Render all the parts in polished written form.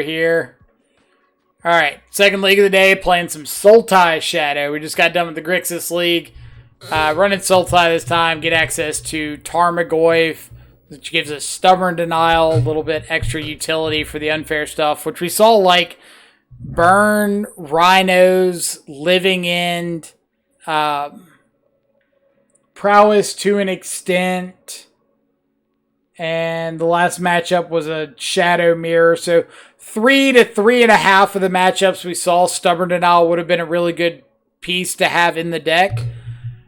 here. All right, second league of the day, playing some Sultai Shadow. We just got done with the Grixis League. Running Sultai this time, get access to Tarmogoyf, which gives us Stubborn Denial, a little bit extra utility for the unfair stuff, which we saw like Burn, Rhinos, Living End, Prowess to an extent, and the last matchup was a Shadow Mirror. So 3 to 3.5 of the matchups we saw, Stubborn Denial would have been a really good piece to have in the deck.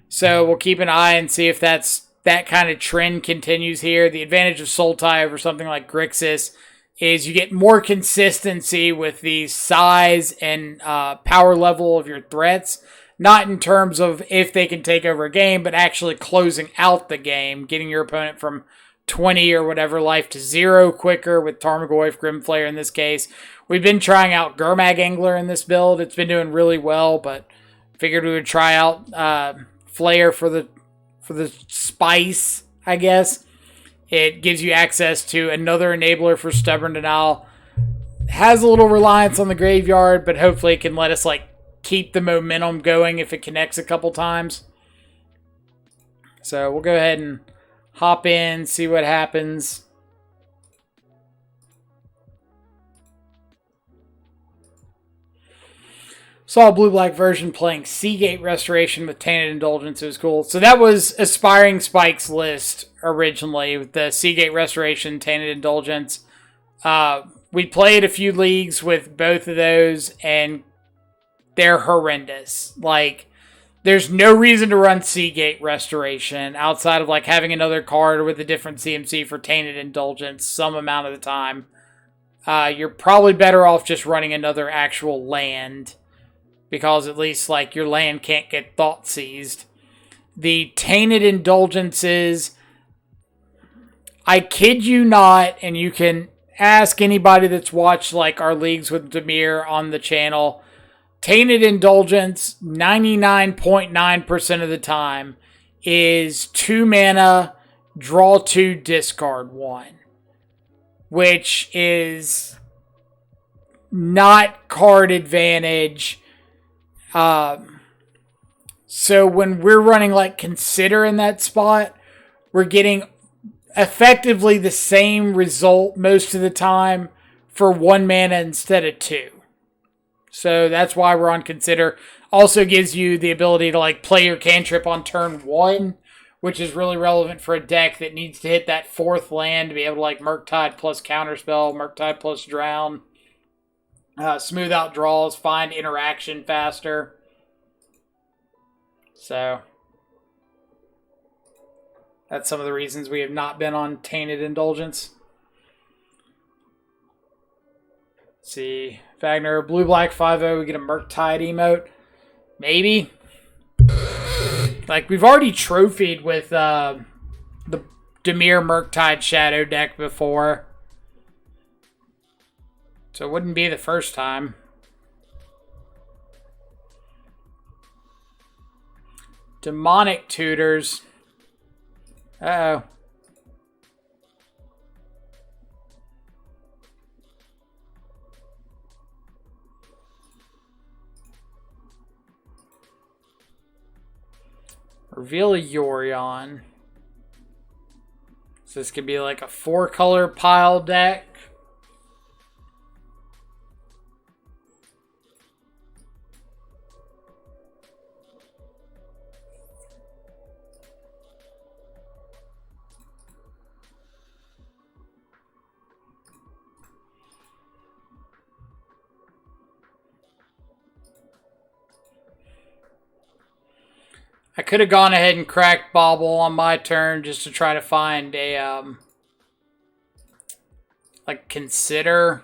So we'll keep an eye and see if that kind of trend continues here. The advantage of Sultai over something like Grixis is you get more consistency with the size and power level of your threats. Not in terms of if they can take over a game, but actually closing out the game, getting your opponent from 20 or whatever life to 0 quicker with Tarmogoyf, Flayer in this case. We've been trying out Gurmag Angler in this build. It's been doing really well, but figured we would try out Flayer for the spice, I guess. It gives you access to another enabler for Stubborn Denial. Has a little reliance on the graveyard, but hopefully it can let us like keep the momentum going if it connects a couple times. So we'll go ahead and hop in, see what happens. Saw a blue-black version playing Seagate Restoration with Tainted Indulgence. It was cool. So that was Aspiring Spike's list originally, with the Seagate Restoration, Tainted Indulgence. We played a few leagues with both of those, and they're horrendous. Like, there's no reason to run Seagate Restoration outside of like having another card with a different CMC for Tainted Indulgence some amount of the time. You're probably better off just running another actual land, because at least like your land can't get thought seized. The Tainted Indulgences, I kid you not, and you can ask anybody that's watched like our leagues with Demir on the channel, Tainted Indulgence 99.9% of the time is 2 mana, draw 2, discard 1, which is not card advantage. So when we're running like Consider in that spot, we're getting effectively the same result most of the time for 1 mana instead of 2. So that's why we're on Consider. Also gives you the ability to like play your cantrip on turn 1, which is really relevant for a deck that needs to hit that 4th land to be able to like Murktide plus Counterspell, Murktide plus Drown. Smooth out draws, find interaction faster. So that's some of the reasons we have not been on Tainted Indulgence. Let's see. Wagner, blue-black 5-0, we get a Murktide emote. Maybe. Like, we've already trophied with the Demir Murktide Shadow deck before. So it wouldn't be the first time. Demonic Tutors. Uh-oh. Reveal a Yorion. So this could be like a 4-color pile deck. I could have gone ahead and cracked Bobble on my turn just to try to find a, like, Consider.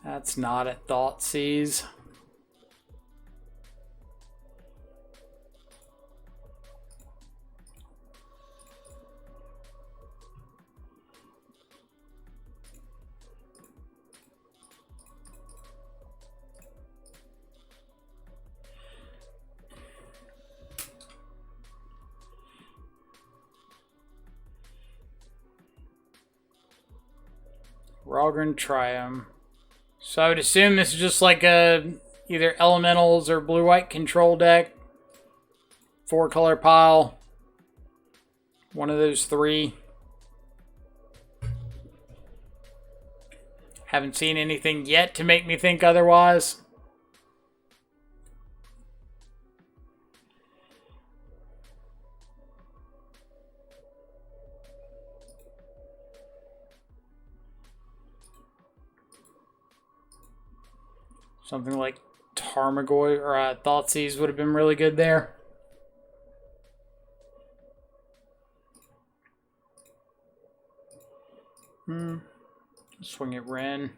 That's not at Thoughtseize. We're all going to try them. So I would assume this is just like a either elementals or blue-white control deck. 4-color pile. One of those three. Haven't seen anything yet to make me think otherwise. Something like Tarmogoyf or Thoughtseize would have been really good there. Swing it Ren.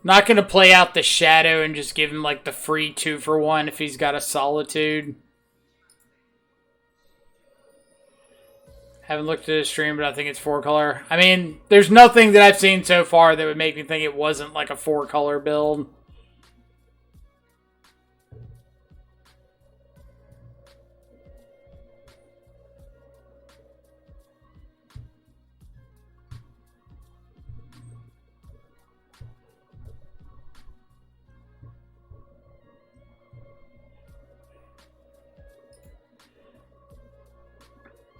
Not going to play out the Shadow and just give him like the free 2-for-1 if he's got a Solitude. Haven't looked at his stream, but I think it's 4-color. I mean, there's nothing that I've seen so far that would make me think it wasn't like a 4-color build.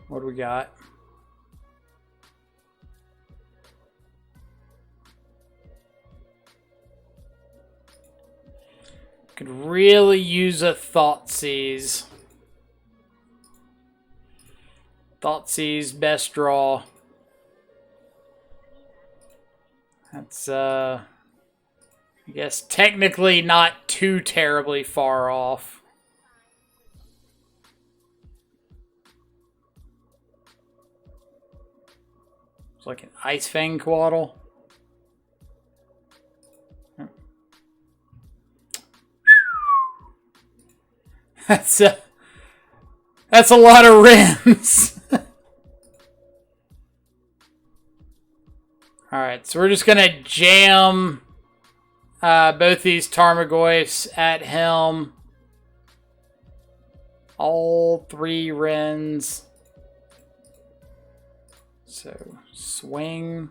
What do we got? Could really use a Thoughtseize. Thoughtseize, best draw. That's, I guess, technically not too terribly far off. It's like an Ice Fang Quaddle. That's a lot of rims. Alright, so we're just gonna jam both these Tarmogoyfs at him. All 3 Wrens. So, swing.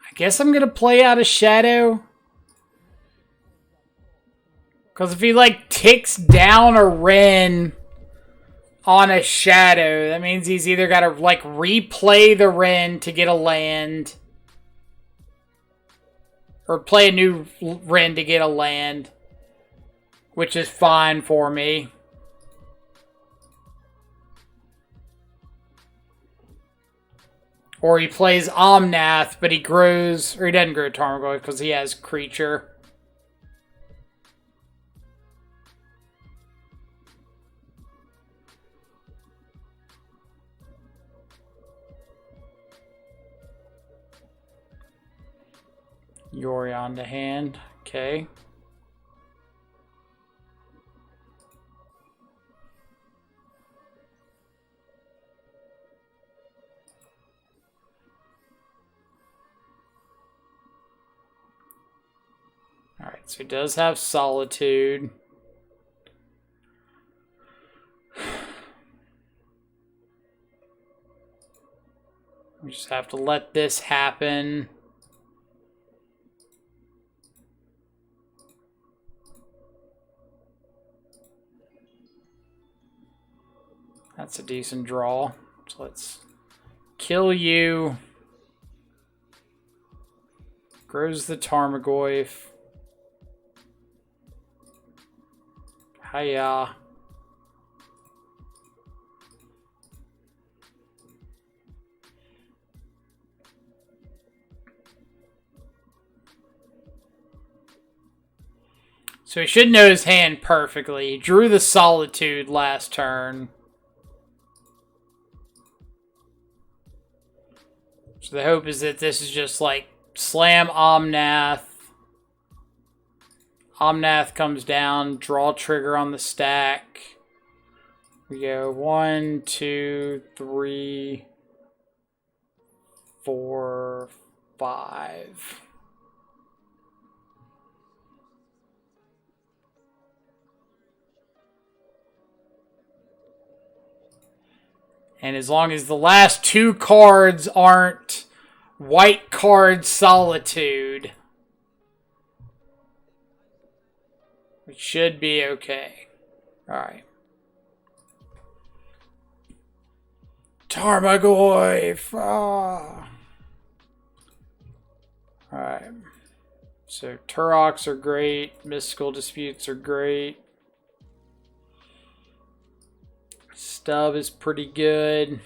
I guess I'm going to play out a Shadow. Because if he, like, ticks down a Wren on a Shadow, that means he's either got to, like, replay the Wren to get a land. Or play a new Wren to get a land. Which is fine for me. Or he plays Omnath, but he grows... Or he doesn't grow Tarmogoyf because he has creature. Yorion to hand. Okay. Alright, so he does have Solitude. We just have to let this happen. That's a decent draw. So let's kill you. Grows the Tarmogoyf. Hiya. So he should know his hand perfectly. He drew the Solitude last turn. So the hope is that this is just like slam Omnath. Omnath comes down, draw trigger on the stack. We go 1, 2, 3, 4, 5. And as long as the last 2 cards aren't white card Solitude, it should be okay. Alright. Tarmogoyf! Ah. Alright. So Turoks are great. Mystical Disputes are great. Stub is pretty good.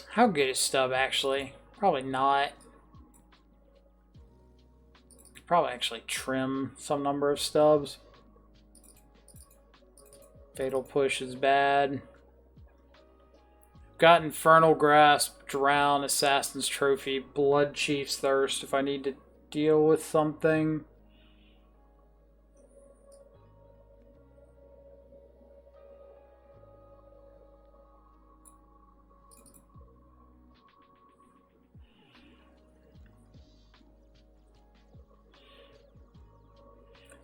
How good is Stub, actually? Probably not. Probably actually trim some number of Stubs. Fatal Push is bad. Got Infernal Grasp, Drown, Assassin's Trophy, Blood Chief's Thirst if I need to deal with something.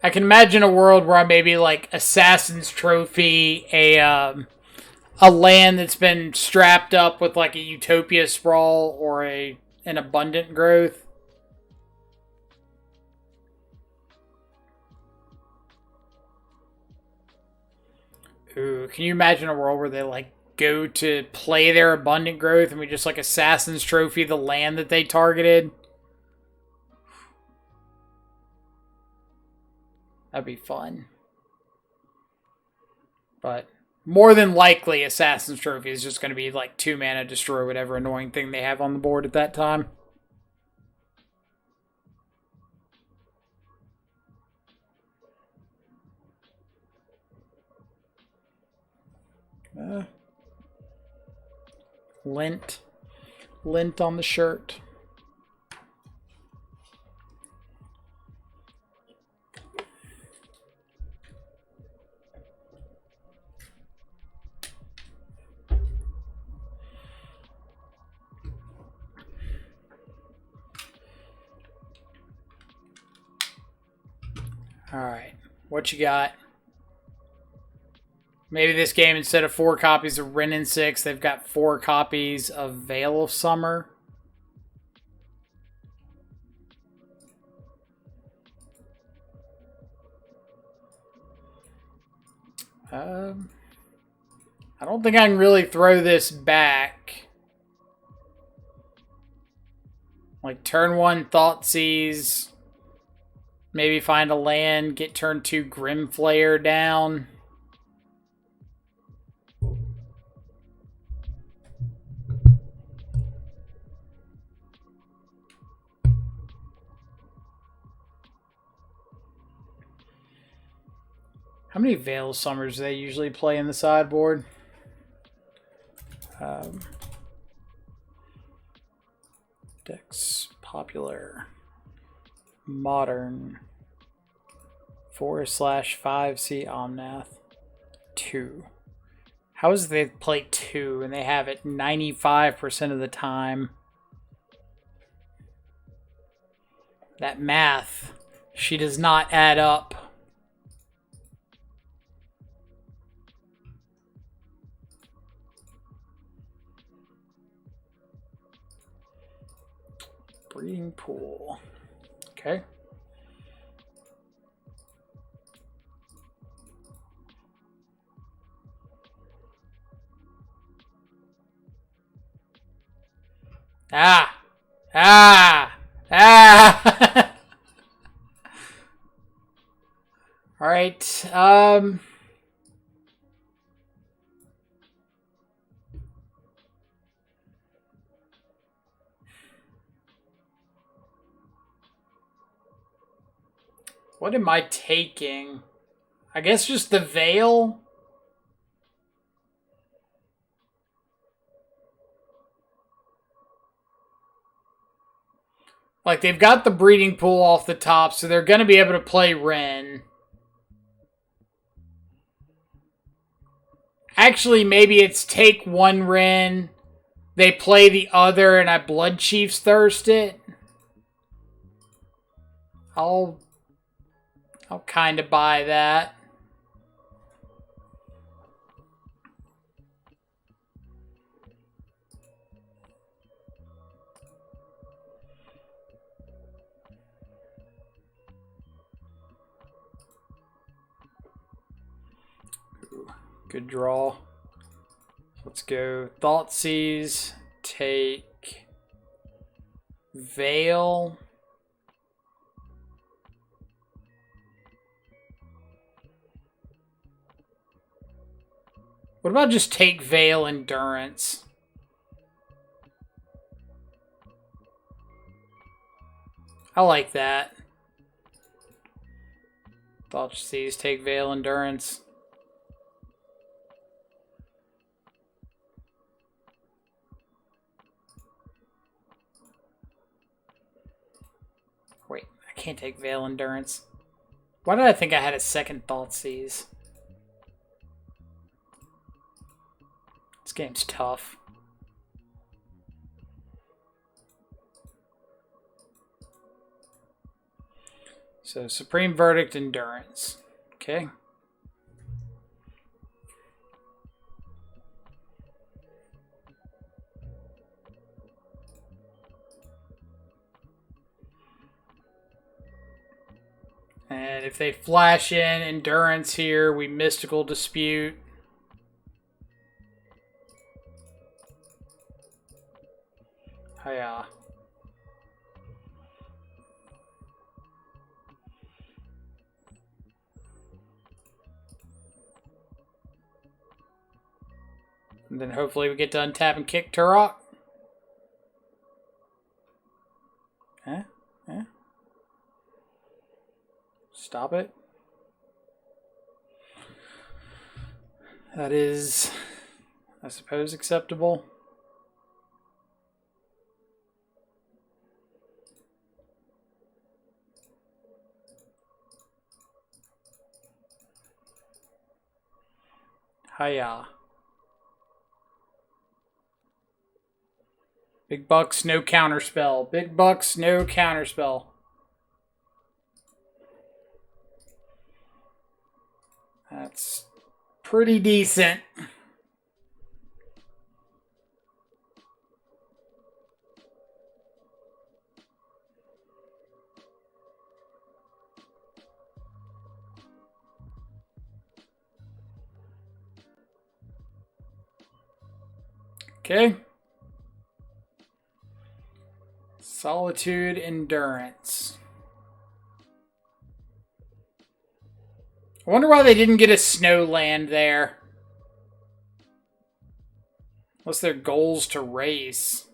I can imagine a world where I maybe like Assassin's Trophy, a land that's been strapped up with like a Utopia Sprawl or an Abundant Growth. Ooh, can you imagine a world where they like go to play their Abundant Growth and we just like Assassin's Trophy the land that they targeted? That'd be fun. But more than likely, Assassin's Trophy is just going to be like 2 mana, destroy whatever annoying thing they have on the board at that time. Lint on the shirt. Alright, what you got? Maybe this game, instead of 4 copies of Wrenn and 6, they've got 4 copies of Veil of Summer. I don't think I can really throw this back. Like, turn 1 Thoughtseize. Maybe find a land, get turn 2 Grim Flayer down. How many Veil Summers do they usually play in the sideboard? Decks, Popular, Modern, 4/5C Omnath, 2. How is it they play 2 and they have it 95% of the time? That math, she does not add up. Breeding Pool. Okay. Ah! All right. What am I taking? I guess just the Veil. Like, they've got the Breeding Pool off the top, so they're going to be able to play Wrenn. Actually, maybe it's take one Ren, they play the other, and I Blood Chief's Thirst it. I'll kind of buy that. Good draw. Let's go Thoughtseize, take Veil. What about just take Veil Endurance? I like that. Thoughtseize, take Veil Endurance. Wait, I can't take Veil Endurance. Why did I think I had a second Thoughtseize? This game's tough. So, Supreme Verdict, Endurance. Okay. And if they flash in Endurance here, we Mystical Dispute. Hiya. And then hopefully we get to untap and kick Turok. Huh? Huh? Stop it. That is, I suppose, acceptable. Hiya. Big bucks, no counterspell. Big bucks, no counterspell. That's pretty decent. Okay. Solitude, Endurance. I wonder why they didn't get a snow land there. Unless their goal's to race.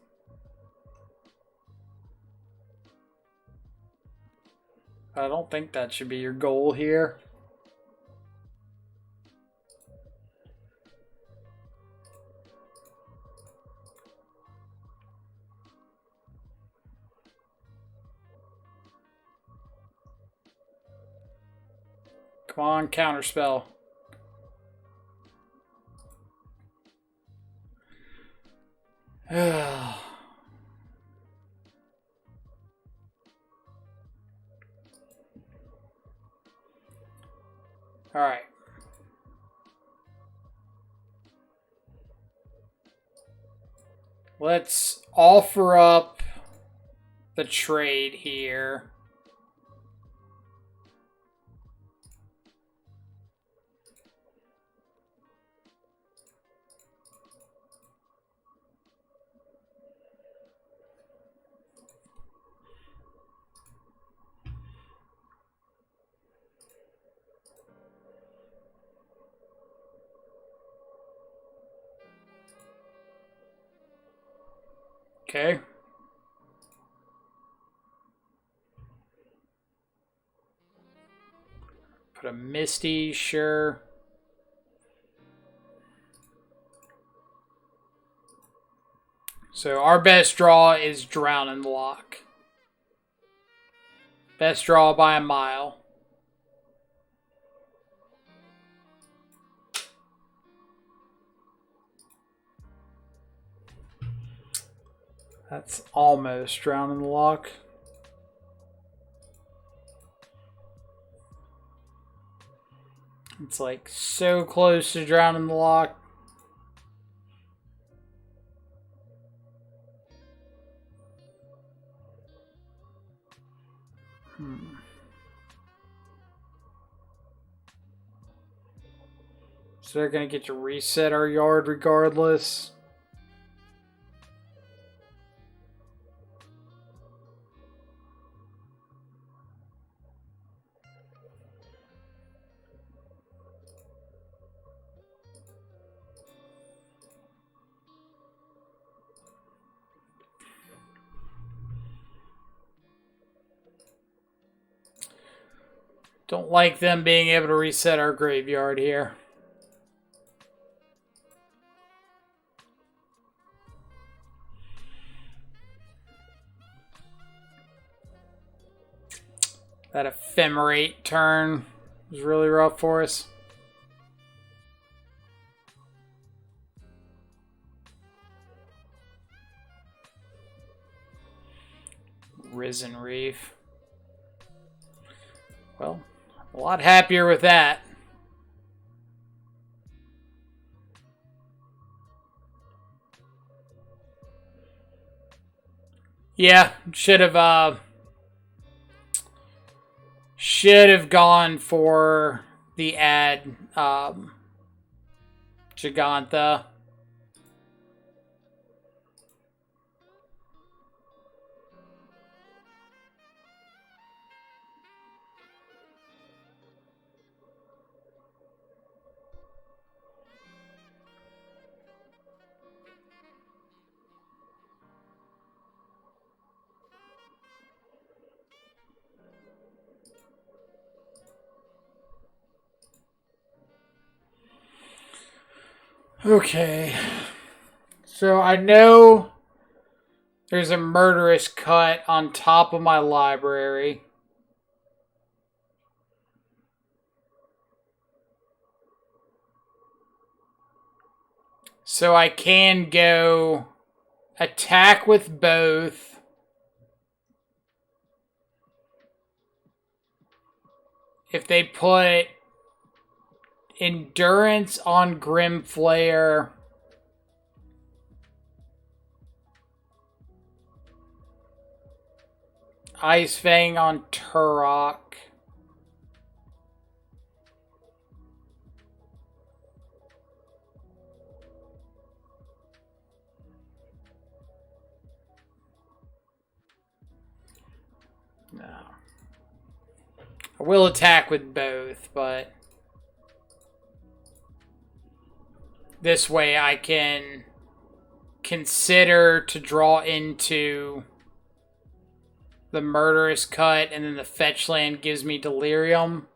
I don't think that should be your goal here. Come on, counterspell. Alright. Let's offer up the trade here. Okay. Put a Misty, sure. So our best draw is Drown and Lock. Best draw by a mile. That's almost drowning the lock. It's like so close to drowning the lock. So they're going to get to reset our yard regardless. Don't like them being able to reset our graveyard here. That ephemerate turn was really rough for us. Risen Reef. Well, a lot happier with that. Yeah, should have gone for the ad Gigantha. Okay. So I know there's a murderous cut on top of my library. So I can go attack with both. If they put Endurance on Grim Flayer, Ice Fang on Turok. No. I will attack with both, but this way I can consider to draw into the Murderous Cut, and then the fetch land gives me Delirium.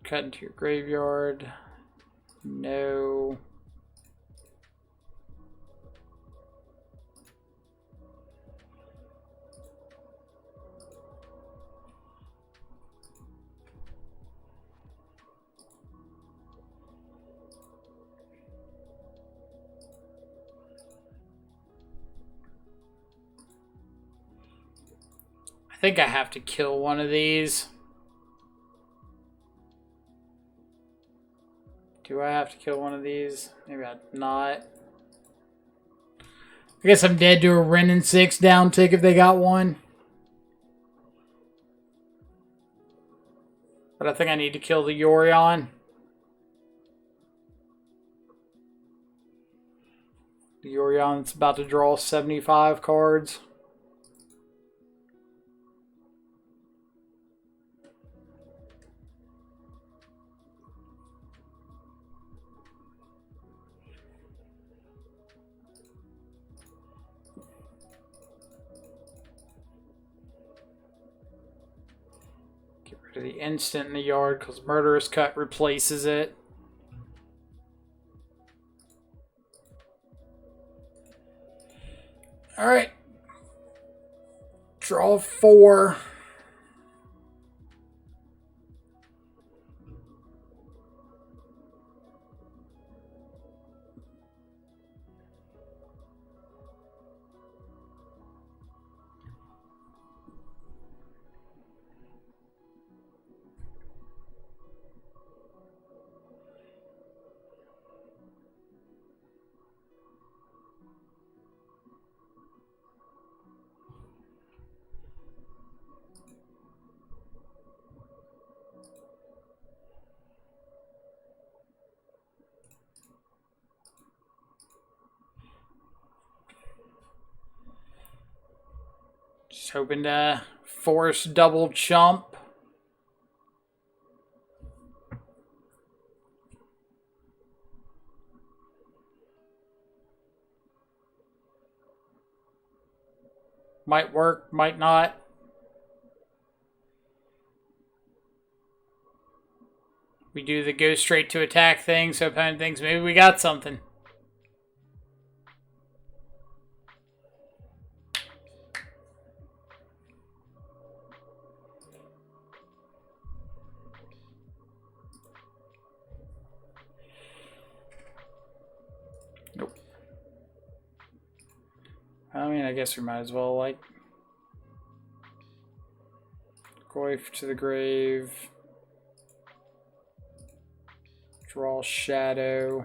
Cut into your graveyard. No. I think I have to kill one of these. Do I have to kill one of these? Maybe I'm not. I guess I'm dead to a Ren and 6 down tick if they got one. But I think I need to kill the Yorion. The Yorion's about to draw 75 cards. To the instant in the yard because Murderous Cut replaces it. Alright. Draw 4. Just hoping to force double chump. Might work, might not. We do the go straight to attack thing, so opponent thinks maybe we got something. Nope. I mean, I guess we might as well, like, Goyf to the grave. Draw Shadow.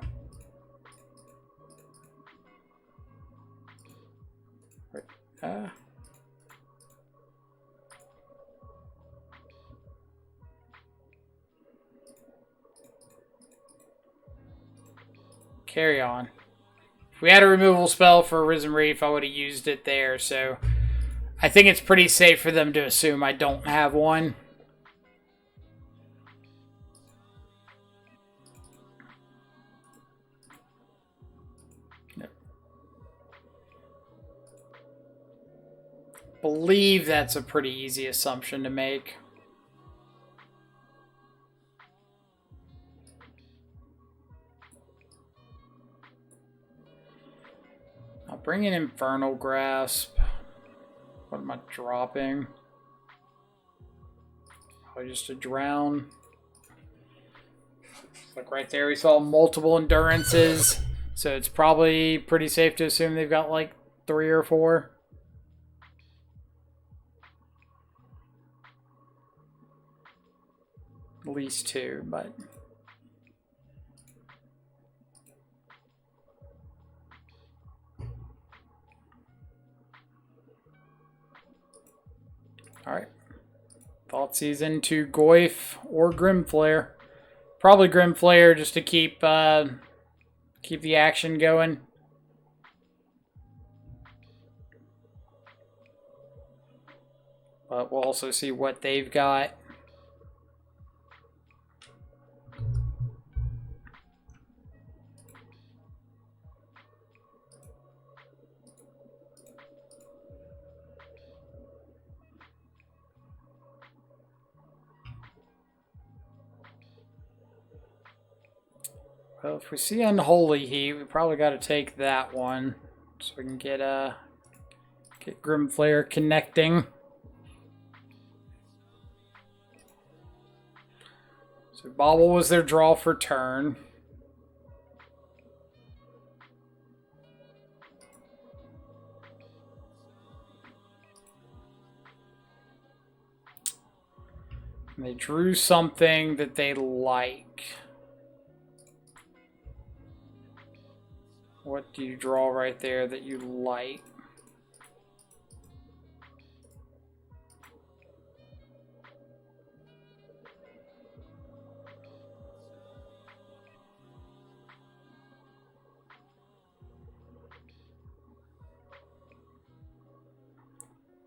Right. Carry on. If we had a removal spell for Risen Reef, I would have used it there, so I think it's pretty safe for them to assume I don't have one. Believe that's a pretty easy assumption to make. I'll bring in Infernal Grasp. What am I dropping? Probably just a drown. Like right there, we saw multiple endurances, so it's probably pretty safe to assume they've got like 3 or 4. At least 2, but alright. Thoughtseize into Goyf or Grimflayer. Probably Grimflayer just to keep the action going. But we'll also see what they've got. Well, if we see Unholy Heat, we probably got to take that one, so we can get Grimflayer connecting. So Bauble was their draw for turn. And they drew something that they like. What do you draw right there that you like?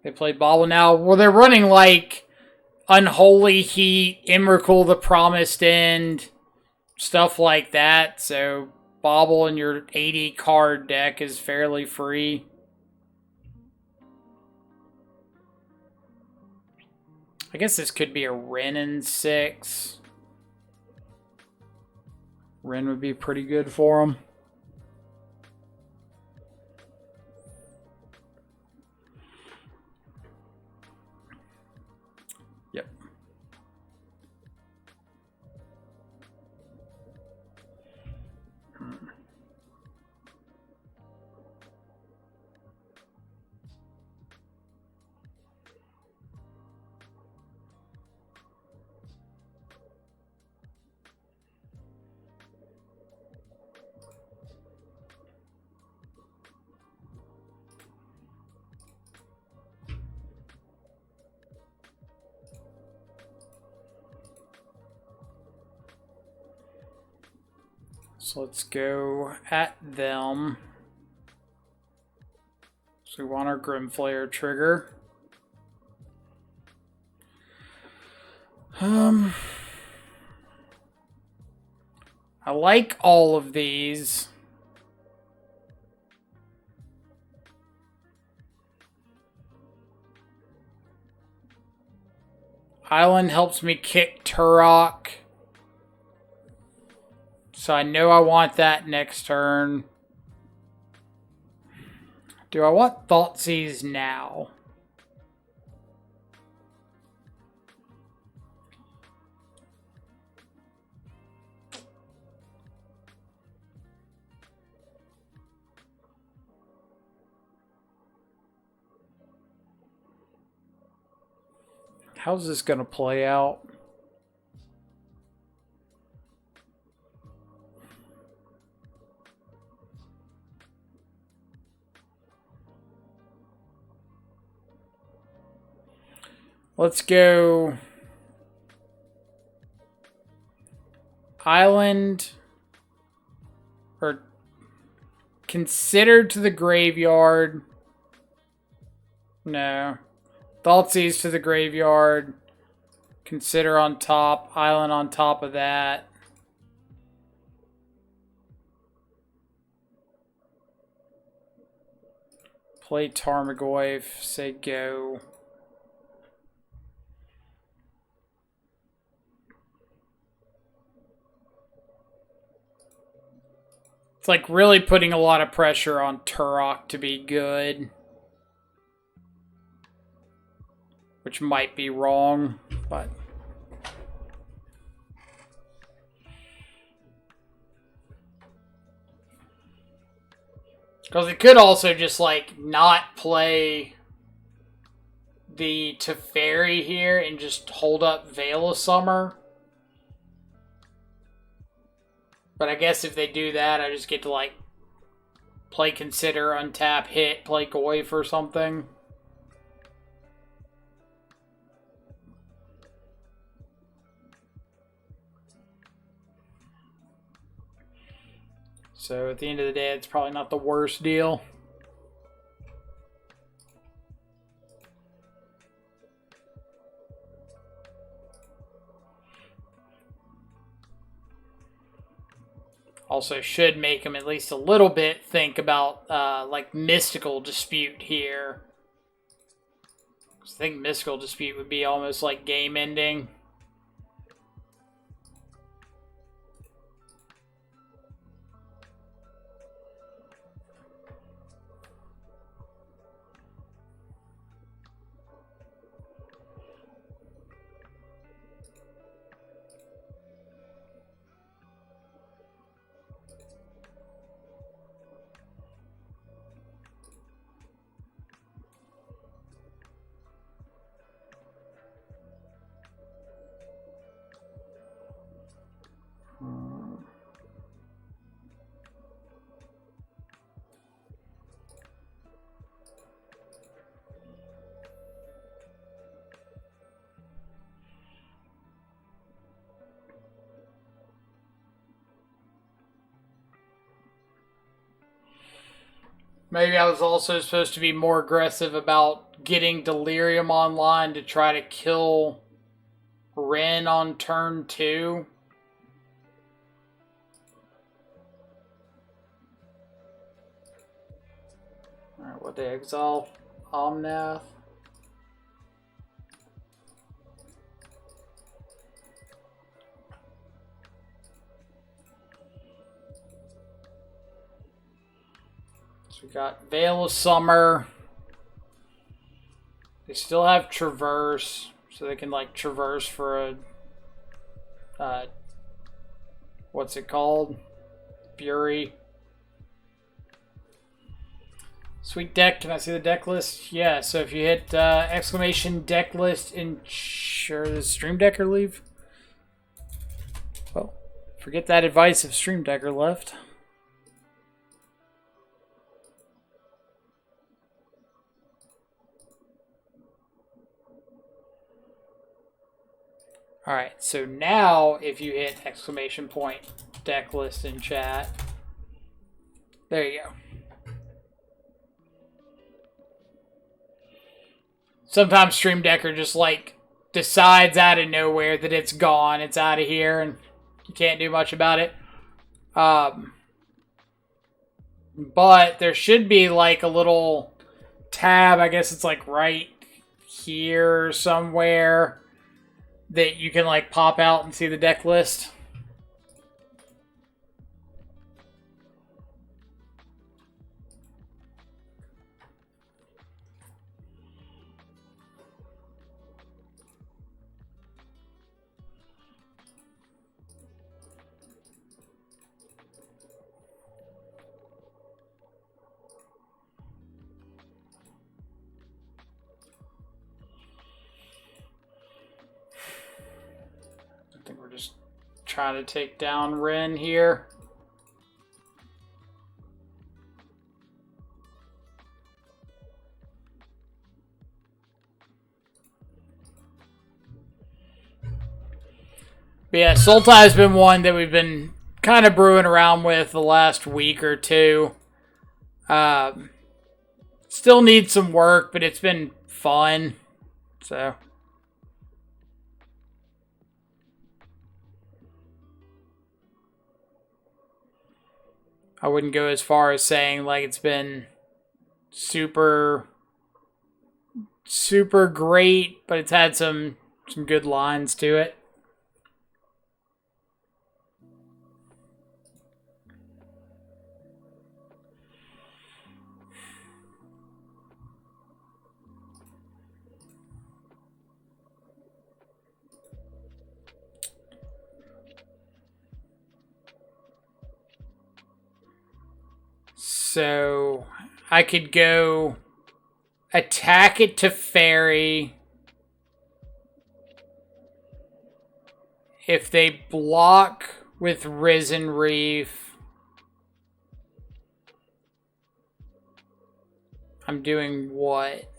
They played Bauble now. Well, they're running like Unholy Heat, Emrakul the Promised End, stuff like that. So Bauble in your 80 card deck is fairly free. I guess this could be a Wrenn in 6. Wrenn would be pretty good for them. Yep. So let's go at them. So we want our Grimflayer trigger. I like all of these. Island helps me kick Turok. So I know I want that next turn. Do I want Thoughtseize now? How's this going to play out? Let's go Island or consider to the graveyard. No. Thoughtseize to the graveyard. Consider on top. Island on top of that. Play Tarmogoyf. Say go. It's like really putting a lot of pressure on Turok to be good. Which might be wrong, but... Because it could also just, like, not play the Teferi here and just hold up Veil of Summer. But I guess if they do that, I just get to, like, play Consider, untap, hit, play Goyf or something. So at the end of the day, it's probably not the worst deal. Also should make him at least a little bit think about like Mystical Dispute here. I think Mystical Dispute would be almost like game ending. Maybe I was also supposed to be more aggressive about getting Delirium online to try to kill Ren on turn 2. Alright, what they exile? Omnath. So we got Veil of Summer. They still have Traverse, so they can like traverse for a what's it called? Fury. Sweet deck. Can I see the deck list? Yeah. So if you hit exclamation deck list, ensure the Stream Decker leave. Well, forget that advice if Stream Decker left. Alright, so now if you hit exclamation point deck list in chat, there you go. Sometimes Stream Decker just like decides out of nowhere that it's gone, it's out of here, and you can't do much about it. But there should be like a little tab, I guess it's like right here somewhere, that you can like pop out and see the deck list. I think we're just trying to take down Ren here. But yeah, Sultai has been one that we've been kind of brewing around with the last week or two. Still needs some work, but it's been fun. So I wouldn't go as far as saying like it's been super great, but it's had some good lines to it. So I could go attack it to fairy. If they block with Risen Reef, I'm doing what?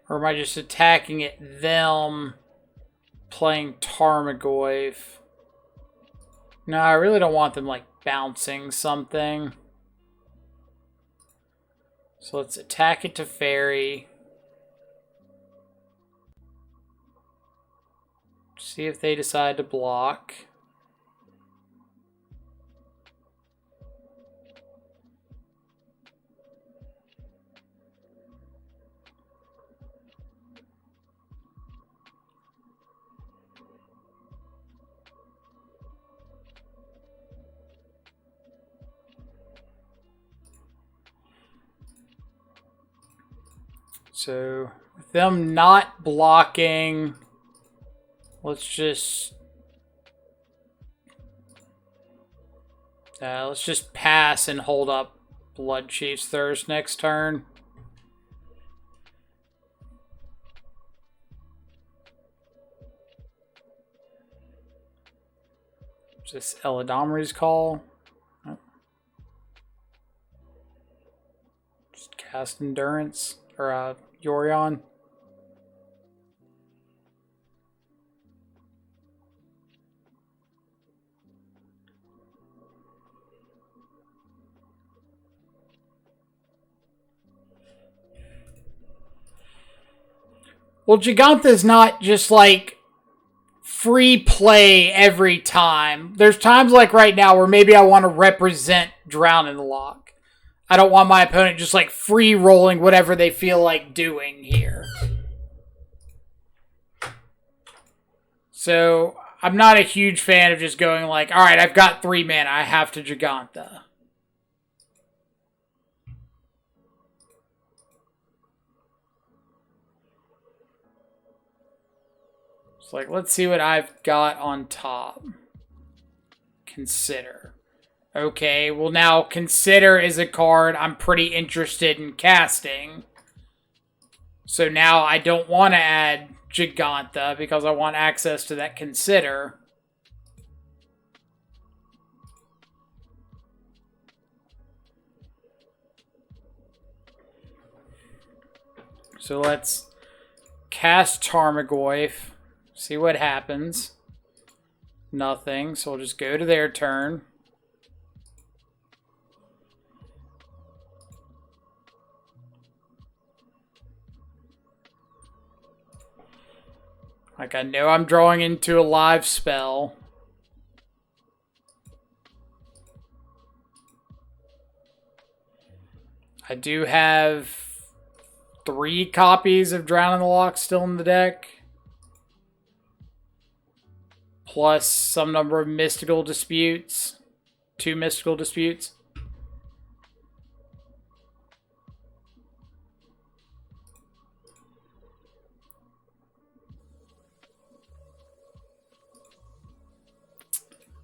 Or am I just attacking it, them playing Tarmogoyf? No, I really don't want them, like, bouncing something. So let's attack it to fairy. See if they decide to block. So, with them not blocking, let's just pass and hold up Blood Chief's Thirst next turn. Is this Eladomri's call? Oh. Just cast Endurance. Or Yorion. Well, Gigantha's not just like free play every time. There's times like right now where maybe I want to represent Drown in the Loch. I don't want my opponent just like free rolling whatever they feel like doing here. So I'm not a huge fan of just going like, all right, I've got 3 mana, I have to Gigantha. It's like, let's see what I've got on top. Consider. Okay, well now Consider is a card I'm pretty interested in casting. So now I don't want to add Gigantha because I want access to that Consider. So let's cast Tarmogoyf, see what happens. Nothing, so we'll just go to their turn. Like, I know I'm drawing into a live spell. I do have 3 copies of Drown in the Loch still in the deck. Plus some number of mystical disputes. 2 mystical disputes.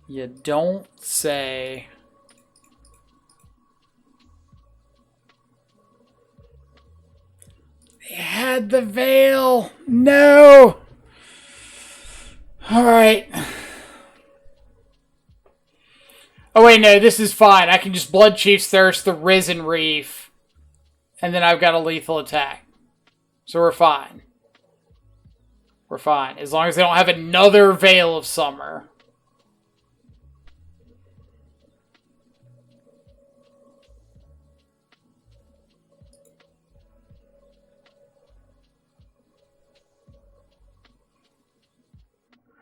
You don't say. They had the veil. No. All right. Oh, wait, no, this is fine. I can just Blood Chief's Thirst, the Risen Reef, and then I've got a lethal attack. So we're fine. We're fine. As long as they don't have another Veil of Summer.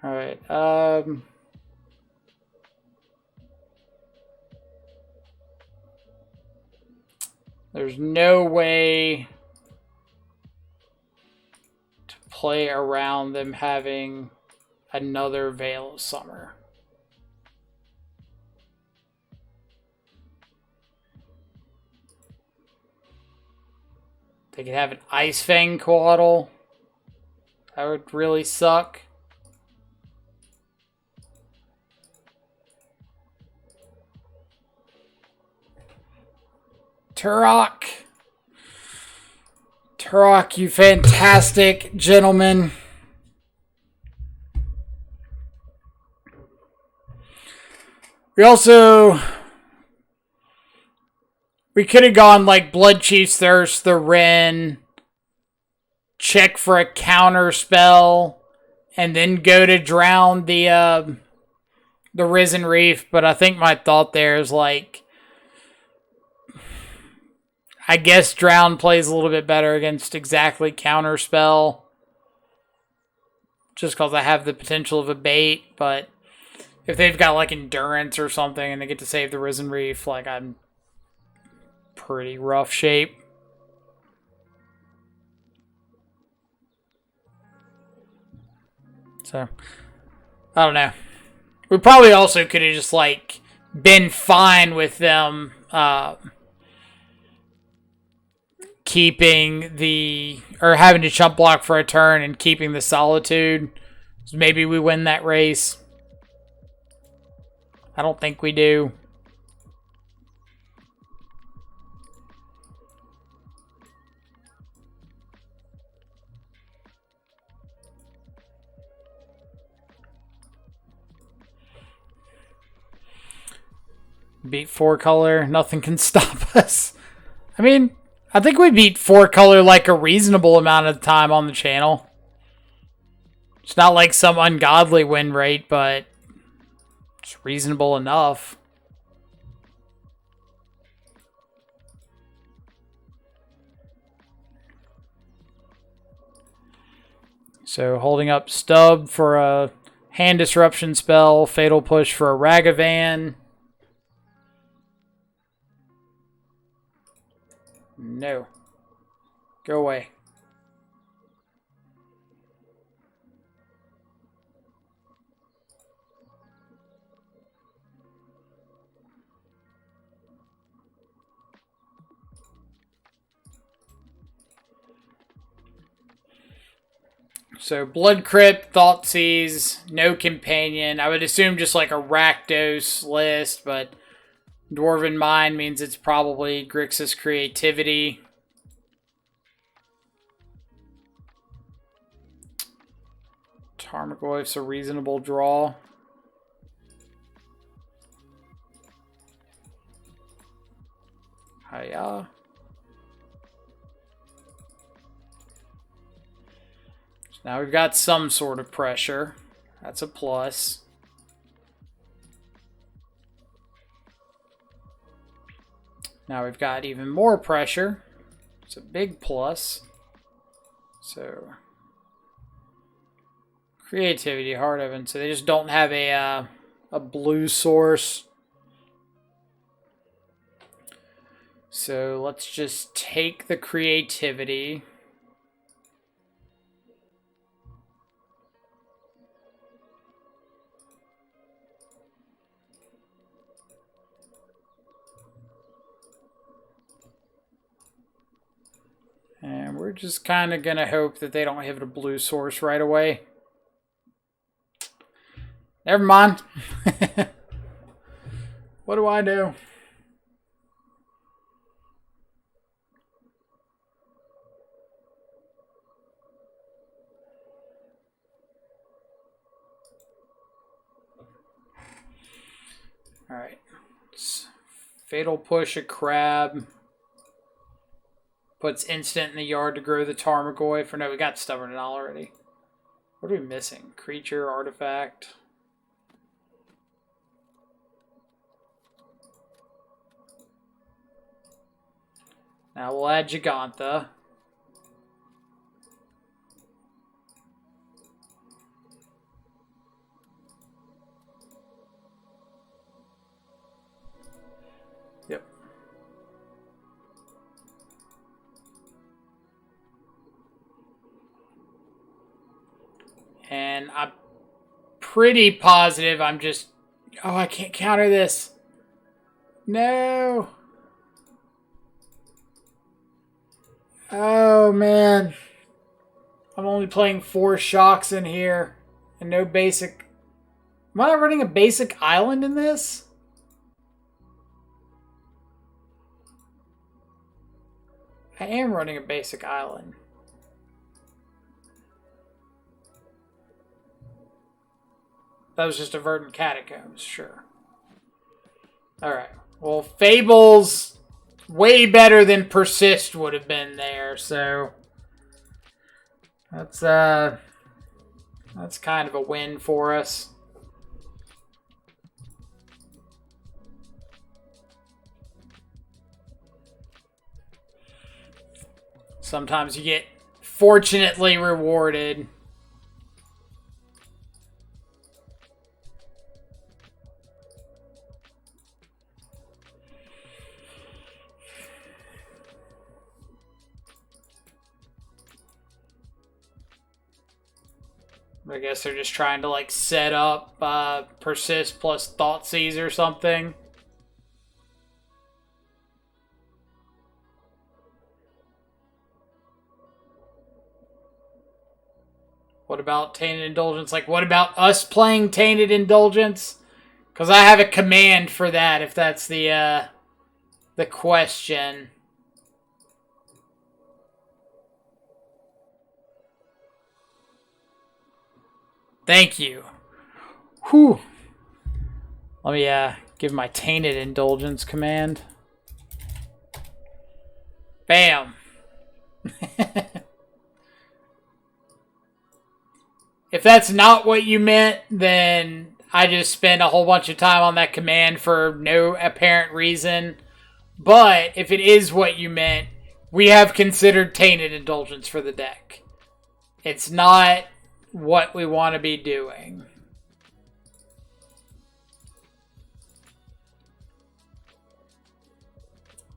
Alright, there's no way to play around them having another Veil of Summer. They could have an Ice Fang Coatl. That would really suck. Turok. Turok, you fantastic gentleman. We could have gone like Blood Chief's Thirst, the Wrenn, check for a counter spell, and then go to drown the Risen Reef, but I think my thought there is like, I guess Drown plays a little bit better against exactly Counterspell. Just because I have the potential of a bait, but if they've got like Endurance or something and they get to save the Risen Reef, like I'm pretty rough shape. So, I don't know. We probably also could have just like been fine with them keeping having to chump block for a turn and keeping the Solitude. So maybe we win that race. I don't think we do. Beat 4-color, nothing can stop us. I mean, I think we beat 4-color like a reasonable amount of time on the channel. It's not like some ungodly win rate, but it's reasonable enough. So holding up Stub for a hand disruption spell, Fatal Push for a Ragavan. No. Go away. So Blood Crypt, Thoughtseize, no Companion. I would assume just like a Rakdos list, but Dwarven Mind means it's probably Grixis Creativity. Tarmogoyf's a reasonable draw. Hiya. So now we've got some sort of pressure. That's a plus. Now we've got even more pressure. It's a big plus. So, creativity, Heart Oven. So they just don't have a blue source. So let's just take the creativity. And we're just kind of going to hope that they don't hit a blue source right away. Never mind. What do I do? Alright. Fatal Push a crab. Puts instant in the yard to grow the Tarmogoyf. For no, we got Stubborn and All already. What are we missing? Creature, artifact. Now we'll add Giganta. Yep. And I'm pretty positive I'm just... Oh, I can't counter this. No. Oh, man. I'm only playing 4 shocks in here. And no basic... Am I not running a basic island in this? I am running a basic island. That was just a Verdant Catacombs, sure. Alright. Well, Fable's way better than Persist would have been there, so... That's kind of a win for us. Sometimes you get fortunately rewarded. I guess they're just trying to like set up Persist plus Thoughtseize or something. What about Tainted Indulgence? Like, what about us playing Tainted Indulgence? Because I have a command for that, if that's the question. Thank you. Whew. Let me give my Tainted Indulgence command. Bam. If that's not what you meant, then I just spent a whole bunch of time on that command for no apparent reason. But if it is what you meant, we have considered Tainted Indulgence for the deck. It's not what we want to be doing.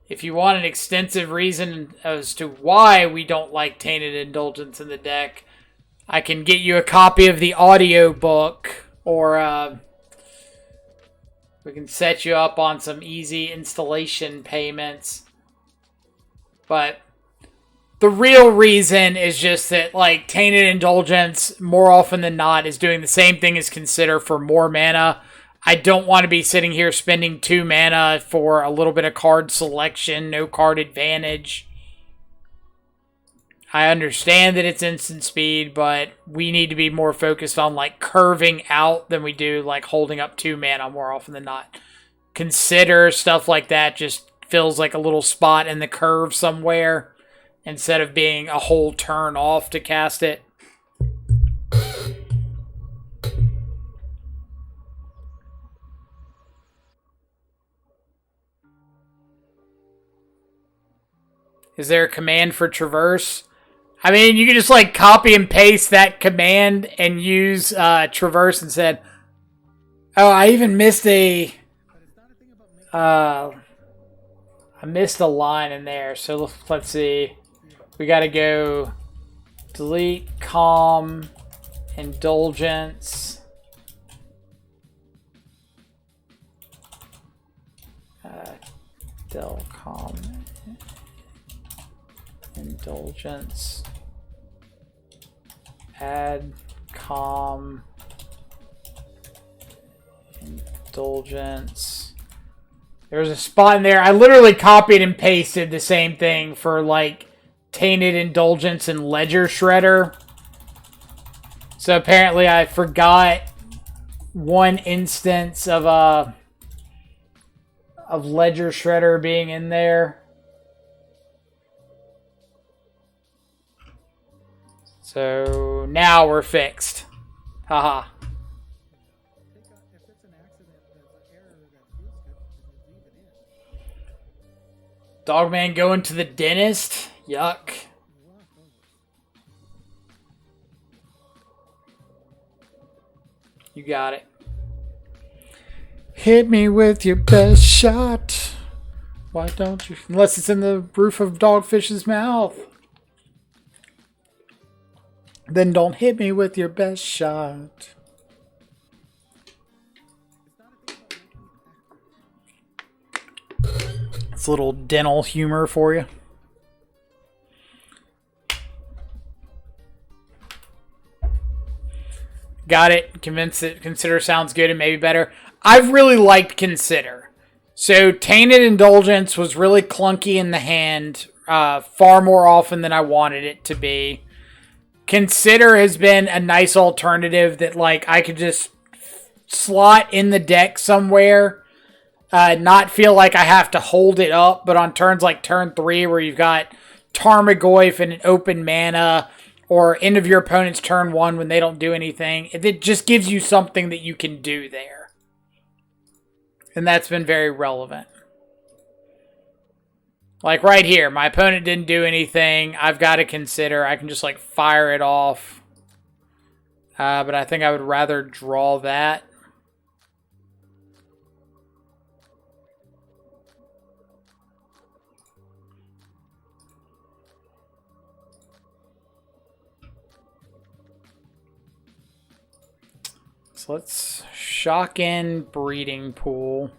If you want an extensive reason as to why we don't like Tainted Indulgence in the deck, I can get you a copy of the audio book, or we can set you up on some easy installation payments. But the real reason is just that, like, Tainted Indulgence, more often than not, is doing the same thing as Consider for more mana. I don't want to be sitting here spending 2 mana for a little bit of card selection, no card advantage. I understand that it's instant speed, but we need to be more focused on, like, curving out than we do, like, holding up 2 mana more often than not. Consider stuff like that just feels like a little spot in the curve somewhere instead of being a whole turn off to cast it. Is there a command for traverse? I mean, you can just like copy and paste that command and use traverse instead. Oh, I even missed a... I missed a line in there. So let's see. We got to go delete, calm, indulgence. Del calm, indulgence. Add calm, indulgence. There's a spot in there. I literally copied and pasted the same thing for like tainted indulgence and ledger shredder. So apparently I forgot one instance of ledger shredder being in there. So now we're fixed. Haha. Dogman going to the dentist? Yuck. You got it. Hit me with your best shot. Why don't you? Unless it's in the roof of Dogfish's mouth. Then don't hit me with your best shot. It's a little dental humor for you. Got it. Consider sounds good and maybe better. I've really liked Consider. So Tainted Indulgence was really clunky in the hand far more often than I wanted it to be. Consider has been a nice alternative that like I could just slot in the deck somewhere, not feel like I have to hold it up, but on turns like turn 3 where you've got Tarmogoyf and an open mana, or end of your opponent's turn 1 when they don't do anything, it just gives you something that you can do there. And that's been very relevant. Like right here, my opponent didn't do anything. I've got to Consider. I can just like fire it off. But I think I would rather draw that. So let's shock in Breeding Pool.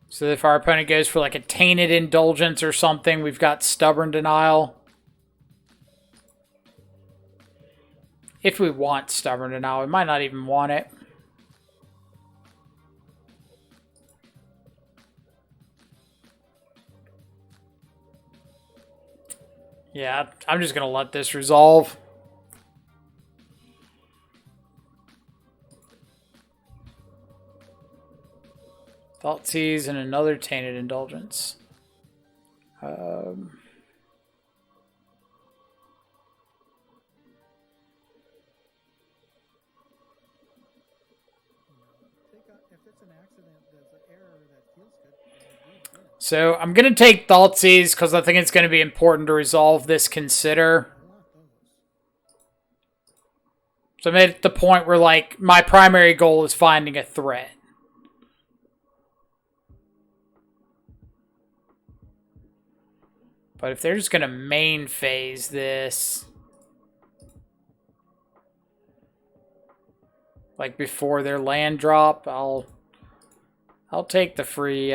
So if our opponent goes for like a Tainted Indulgence or something, we've got Stubborn Denial. If we want Stubborn Denial, we might not even want it. Yeah, I'm just going to let this resolve. Thoughtseize and another Tainted Indulgence. So I'm going to take Thoughtseize because I think it's going to be important to resolve this Consider. So I'm at the point where like my primary goal is finding a threat. But if they're just going to main phase this, like before their land drop, I'll take the free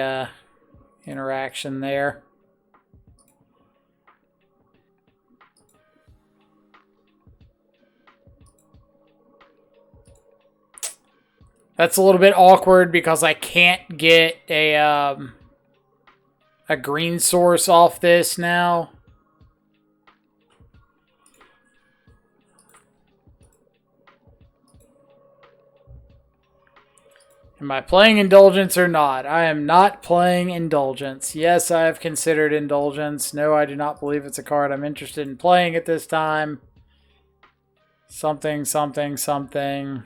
interaction there. That's a little bit awkward because I can't get a green source off this now. Am I playing Indulgence or not? I am not playing Indulgence. Yes, I have considered Indulgence. No, I do not believe it's a card I'm interested in playing at this time. Something, something, something.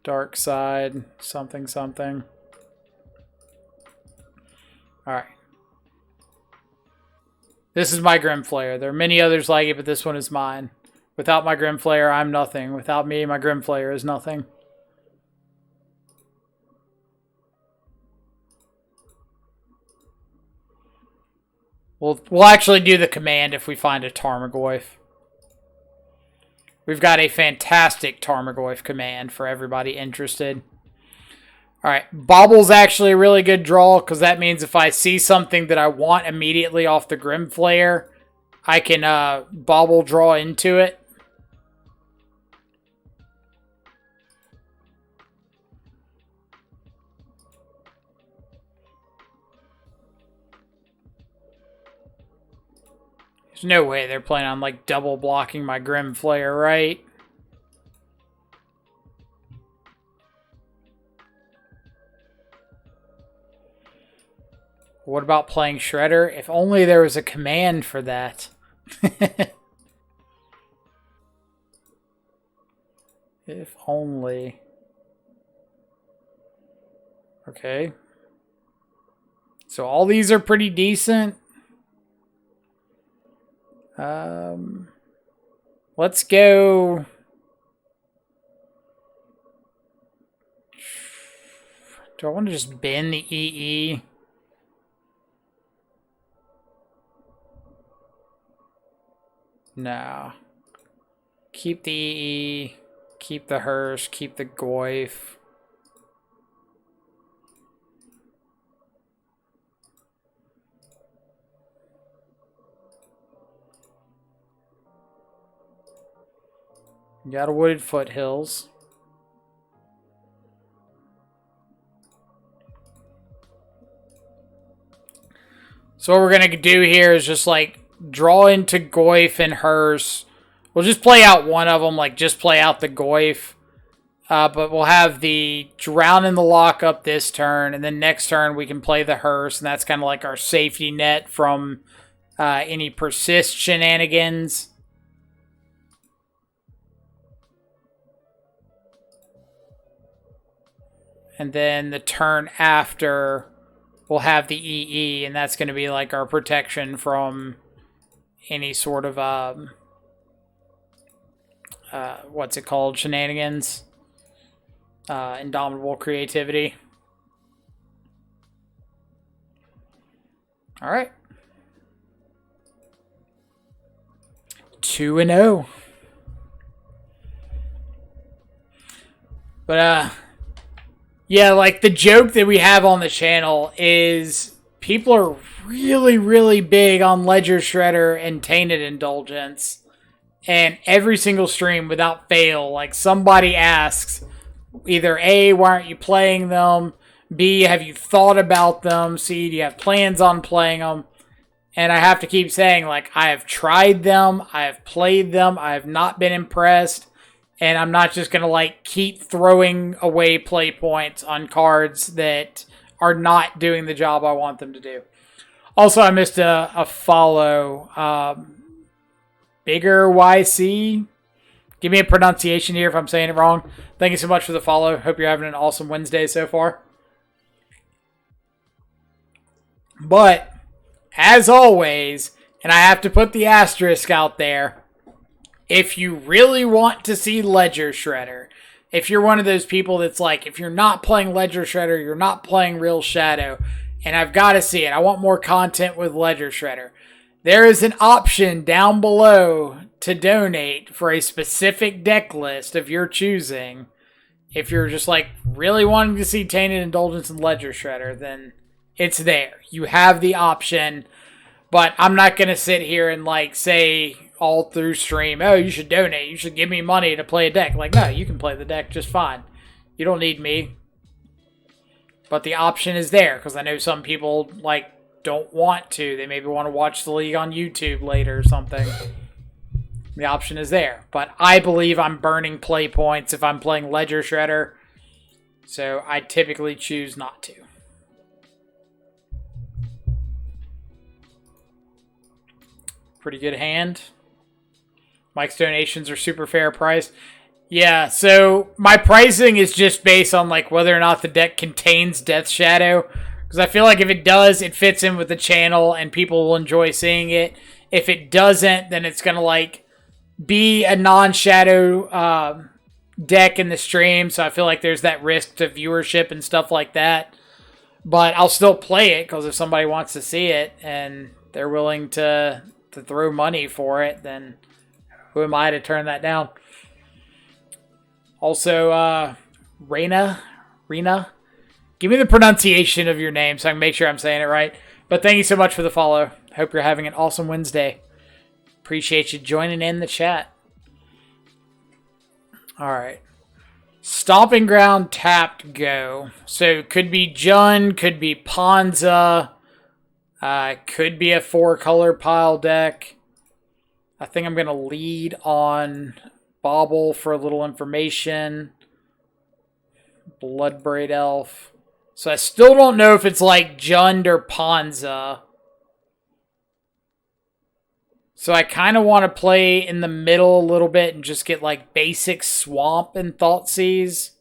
Dark side, something, something. Alright. This is my Grim Flayer. There are many others like it, but this one is mine. Without my Grim Flayer, I'm nothing. Without me, my Grim Flayer is nothing. We'll actually do the command if we find a Tarmogoyf. We've got a fantastic Tarmogoyf command for everybody interested. Alright, Bobble's actually a really good draw, because that means if I see something that I want immediately off the Grim Flayer, I can Bobble draw into it. There's no way they're planning on, like, double blocking my Grim Flayer, right? What about playing Shredder? If only there was a command for that. If only. Okay. So all these are pretty decent. Let's go. Do I want to just bin the EE? No. Keep the EE. Keep the Hearse. Keep the Goyf. You got a Wooded Foothills. So what we're going to do here is just like draw into Goyf and Hearse. We'll just play out one of them, like just play out the Goyf. But we'll have the Drown in the Lockup this turn, and then next turn we can play the Hearse, and that's kind of like our safety net from any persist shenanigans. And then the turn after, we'll have the EE, and that's going to be like our protection from any sort of, what's it called? Shenanigans. Indomitable creativity. All right. 2-0. But, yeah, like the joke that we have on the channel is people are really, really big on Ledger Shredder and Tainted Indulgence. And every single stream, without fail, like somebody asks, either A, why aren't you playing them? B, have you thought about them? C, do you have plans on playing them? And I have to keep saying, like, I have tried them, I have played them, I have not been impressed. And I'm not just going to, like, keep throwing away play points on cards that are not doing the job I want them to do. Also, I missed a follow. Bigger YC. Give me a pronunciation here if I'm saying it wrong. Thank you so much for the follow. Hope you're having an awesome Wednesday so far. But, as always, and I have to put the asterisk out there, if you really want to see Ledger Shredder, if you're one of those people that's like, if you're not playing Ledger Shredder, you're not playing Real Shadow, and I've got to see it, I want more content with Ledger Shredder, there is an option down below to donate for a specific deck list of your choosing. If you're just like really wanting to see Tainted Indulgence and Ledger Shredder, then it's there. You have the option, but I'm not going to sit here and like say all through stream, oh, you should donate, you should give me money to play a deck. Like, no, you can play the deck just fine. You don't need me. But the option is there, because I know some people, like, don't want to. They maybe want to watch the league on YouTube later or something. The option is there. But I believe I'm burning play points if I'm playing Ledger Shredder, so I typically choose not to. Pretty good hand. Mike's donations are super fair priced. Yeah, so my pricing is just based on like whether or not the deck contains Death Shadow Because I feel like if it does, it fits in with the channel and people will enjoy seeing it. If it doesn't, then it's going to like be a non-shadow deck in the stream. So I feel like there's that risk to viewership and stuff like that. But I'll still play it because if somebody wants to see it and they're willing to throw money for it, then who am I to turn that down? Also, Rena, give me the pronunciation of your name so I can make sure I'm saying it right. But thank you so much for the follow. Hope you're having an awesome Wednesday. Appreciate you joining in the chat. All right. Stomping Ground tapped go. So could be Jund, could be Ponza, could be a 4-color pile deck. I think I'm going to lead on Bauble for a little information. Bloodbraid Elf. So I still don't know if it's like Jund or Ponza. So I kind of want to play in the middle a little bit and just get like basic Swamp and Thoughtseize.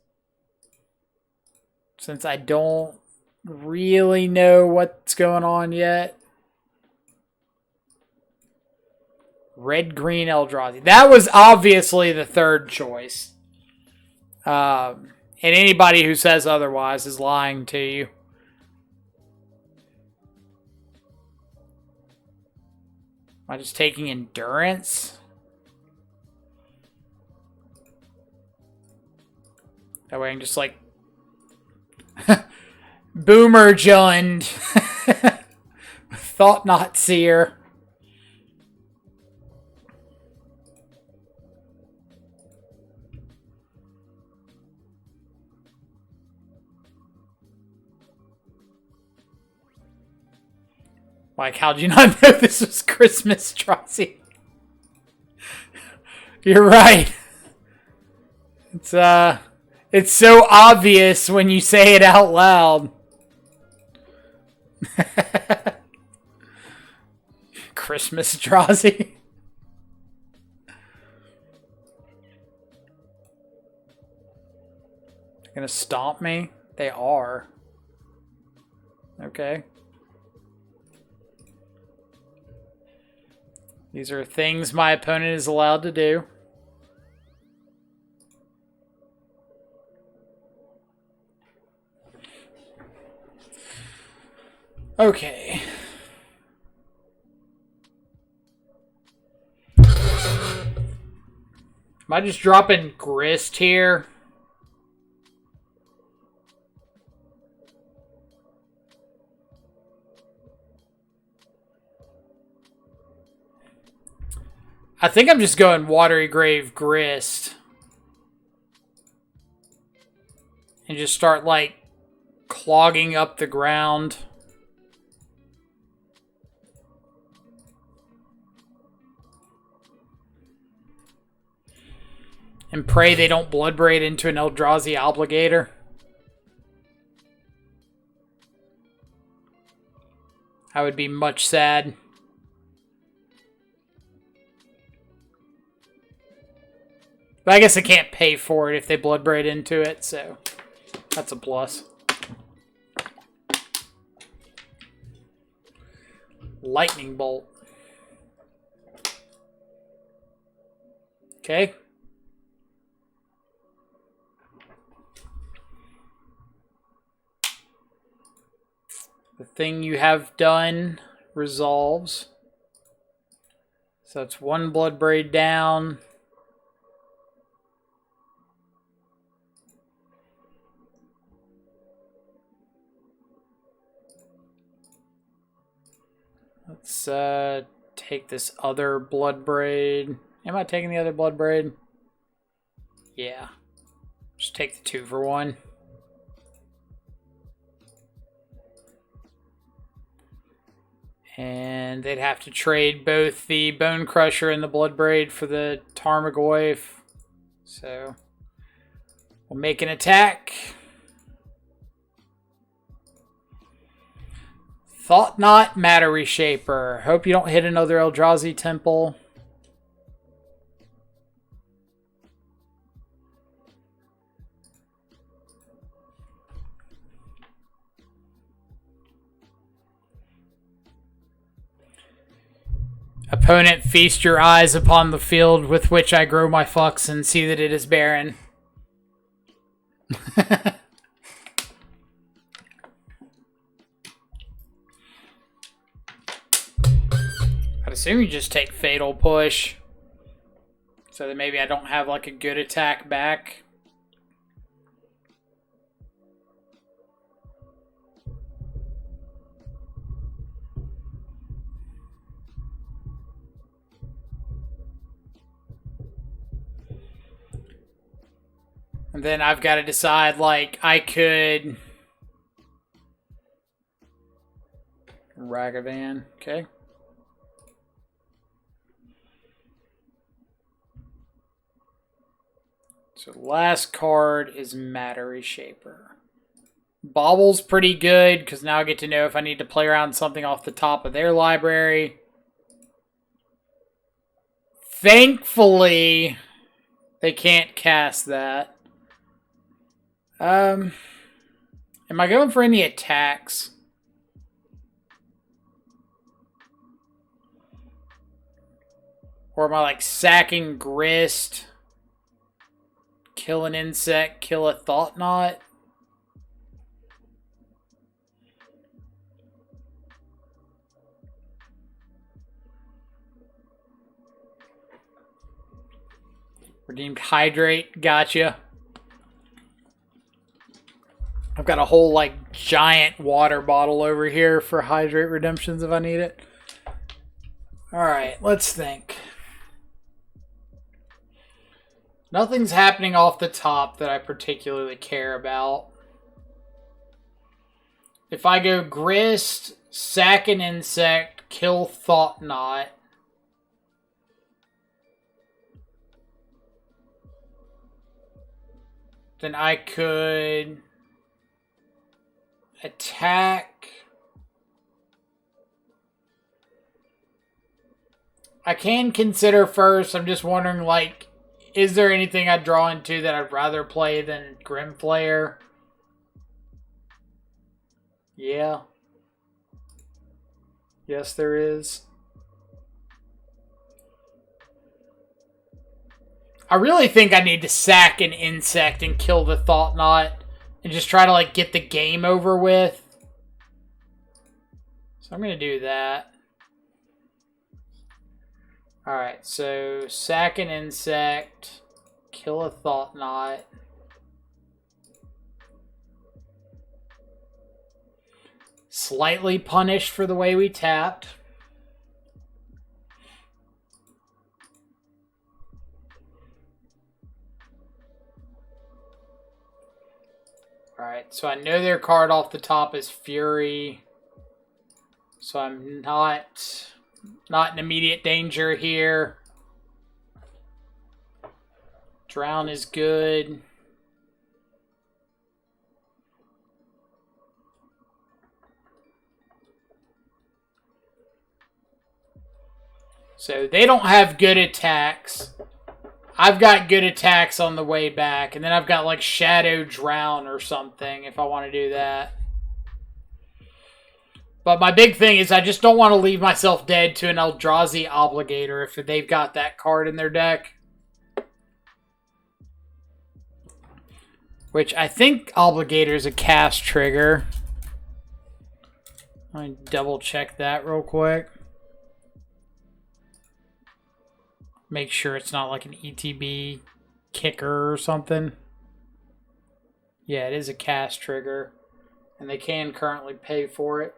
Since I don't really know what's going on yet. Red-green Eldrazi. That was obviously the third choice. And anybody who says otherwise is lying to you. Am I just taking Endurance? That way I can just like... Boomer Jund. Thought Not Seer. Like, how'd you not know this was Christmas, Trossi? You're right. It's so obvious when you say it out loud. Christmas, Trossi. They're gonna stomp me? They are. Okay. These are things my opponent is allowed to do. Okay. Am I just dropping Grist here? I think I'm just going Watery Grave Grist. And just start, like, clogging up the ground. And pray they don't Bloodbraid into an Eldrazi Obligator. I would be much sad. But I guess I can't pay for it if they Bloodbraid into it, so that's a plus. Lightning Bolt. Okay. The thing you have done resolves. So it's one Bloodbraid down. Let's take this other Bloodbraid. Am I taking the other Bloodbraid? Yeah. Just take the 2-for-1. And they'd have to trade both the Bone Crusher and the Bloodbraid for the Tarmogoyf. So we'll make an attack. Thought Not, Matter Reshaper. Hope you don't hit another Eldrazi Temple. Opponent, feast your eyes upon the field with which I grow my fucks and see that it is barren. I'd assume you just take Fatal Push. So that maybe I don't have like a good attack back. And then I've got to decide, like, I could... Ragavan, okay. So last card is Matter Reshaper. Bobble's pretty good, because now I get to know if I need to play around something off the top of their library. Thankfully, they can't cast that. Am I going for any attacks? Or am I like sacking Grist? Kill an insect, kill a Thought Knot? Redeemed Hydrate, gotcha. I've got a whole, like, giant water bottle over here for Hydrate redemptions if I need it. Alright, let's think. Nothing's happening off the top that I particularly care about. If I go Grist, sack an insect, kill Thought Knot. Then I could... attack. I can consider first. I'm just wondering, like, is there anything I'd draw into that I'd rather play than Grim Flayer? Yeah. Yes, there is. I really think I need to sack an insect and kill the Thought Knot. And just try to, like, get the game over with. So I'm going to do that. Alright, so sack an insect. Kill a Thought Knot. Slightly punished for the way we tapped. Alright, so I know their card off the top is Fury. So I'm not in immediate danger here. Drown is good. So they don't have good attacks. I've got good attacks on the way back. And then I've got like Shadow Drown or something if I want to do that. But my big thing is I just don't want to leave myself dead to an Eldrazi Obligator if they've got that card in their deck. Which I think Obligator is a cast trigger. Let me double check that real quick. Make sure it's not like an ETB kicker or something. Yeah, it is a cast trigger. And they can currently pay for it.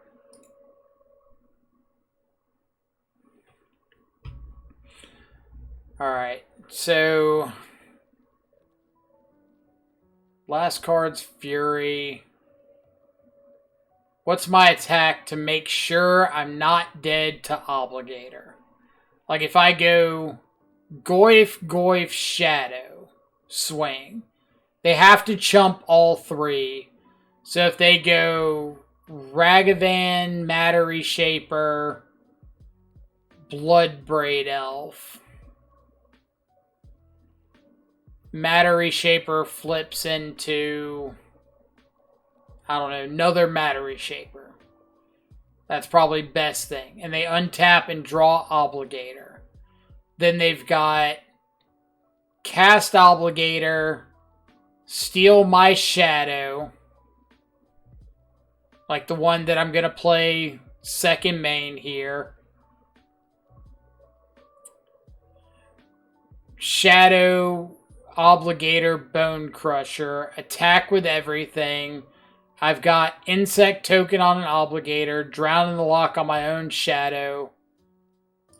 Alright, so... last card's Fury. What's my attack to make sure I'm not dead to Obligator? Like if I go... Goyf, Shadow, swing. They have to chump all three. So if they go Ragavan, Matter Reshaper, Bloodbraid Elf. Matter Reshaper flips into, I don't know, another Matter Reshaper. That's probably best thing. And they untap and draw Obligator. Then they've got cast Obligator, steal my Shadow, like the one that I'm going to play second main here. Shadow, Obligator, Bone Crusher, attack with everything. I've got Insect Token on an Obligator, Drown in the Lock on my own Shadow,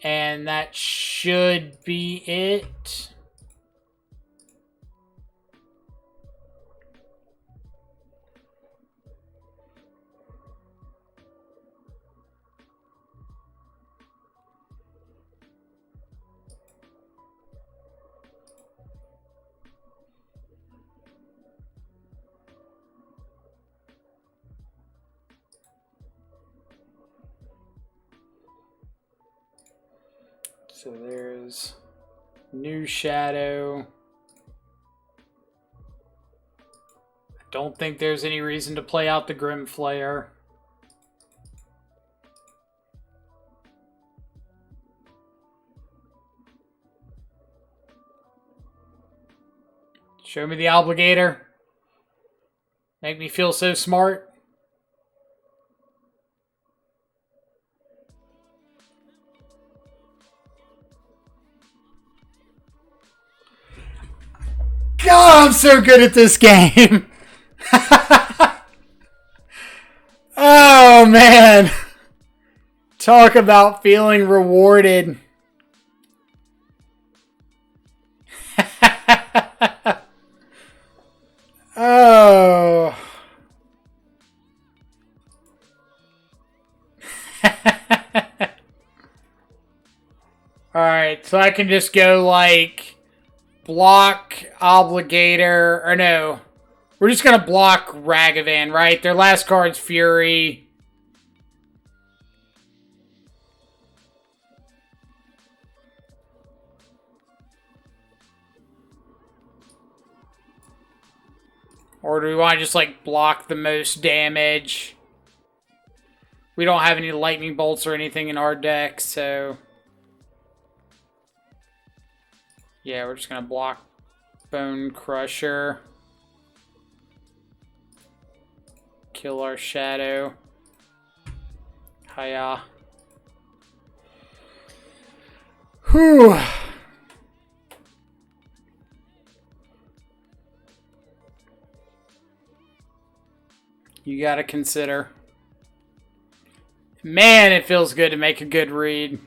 and that should be it. So there's new Shadow. I don't think there's any reason to play out the Grim Flayer. Show me the Obligator. Make me feel so smart. God, I'm so good at this game. Oh, man. Talk about feeling rewarded. Oh. Alright, so I can just go like block Obligator, or no. We're just going to block Ragavan, right? Their last card's Fury. Or do we want to just like block the most damage? We don't have any lightning bolts or anything in our deck, so yeah, we're just going to block Bone Crusher. Kill our Shadow. Hiya. Whew. You gotta consider. Man, it feels good to make a good read.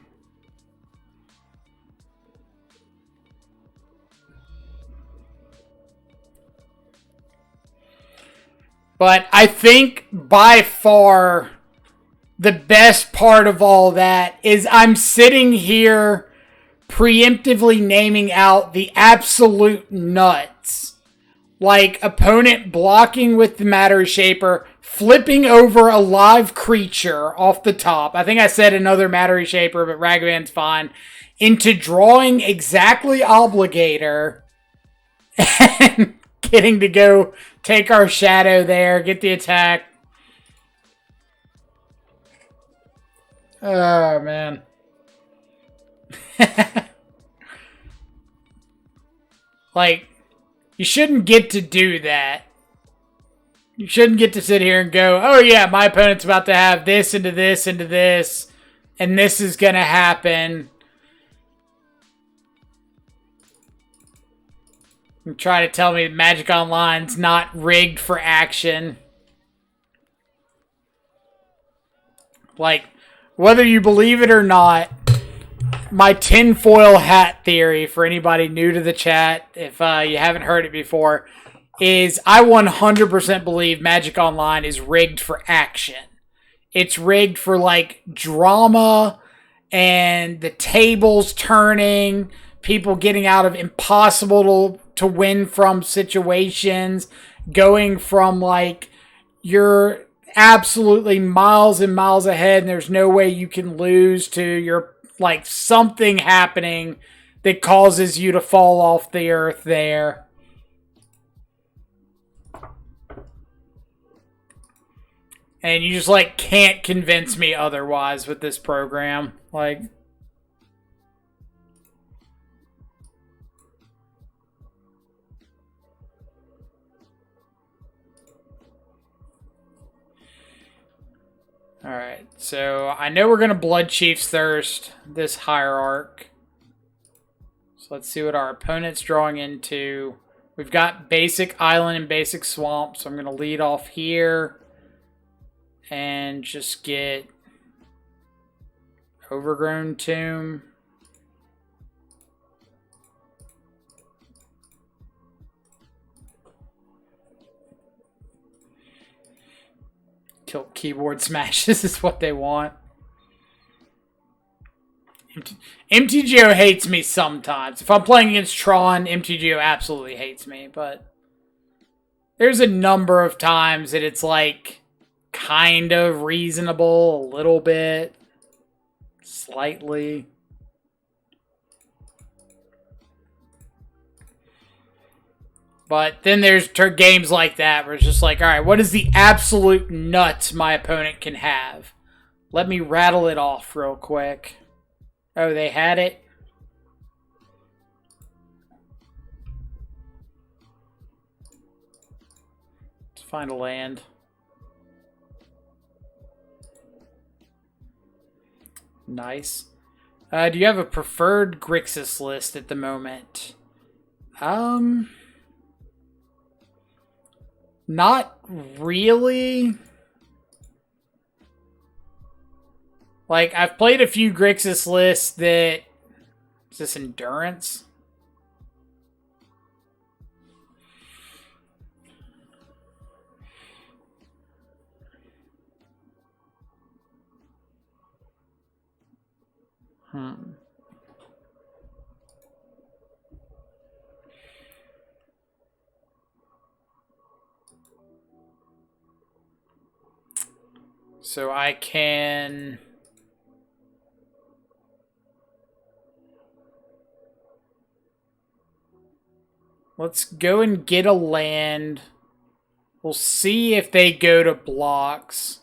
But I think by far the best part of all that is I'm sitting here preemptively naming out the absolute nuts. Like opponent blocking with the Matter Shaper, flipping over a live creature off the top. I think I said another Matter Shaper, but Ragavan's fine. Into drawing exactly Obligator and getting to go take our Shadow there, get the attack. Oh, man. Like, you shouldn't get to do that. You shouldn't get to sit here and go, oh yeah, my opponent's about to have this into this into this, and this is going to happen. And try to tell me Magic Online's not rigged for action. Like, whether you believe it or not, my tinfoil hat theory, for anybody new to the chat, if you haven't heard it before, is I 100% believe Magic Online is rigged for action. It's rigged for, like, drama and the tables turning, people getting out of impossible to win from situations, going from, like, you're absolutely miles and miles ahead and there's no way you can lose to your, like, something happening that causes you to fall off the earth there. And you just, like, can't convince me otherwise with this program. Like... Alright, so I know we're going to Blood Chief's Thirst this Hierarch. So let's see what our opponent's drawing into. We've got basic island and basic swamp, so I'm going to lead off here. And just get Overgrown Tomb. Tilt keyboard smashes is what they want. MTGO hates me sometimes. If I'm playing against Tron, MTGO absolutely hates me. But there's a number of times that it's like kind of reasonable, a little bit, slightly. But then there's games like that where it's just like, all right, what is the absolute nuts my opponent can have? Let me rattle it off real quick. Oh, they had it? Let's find a land. Nice. Do you have a preferred Grixis list at the moment? Not really. Like, I've played a few Grixis lists that... Is this Endurance? So I can... Let's go and get a land. We'll see if they go to blocks.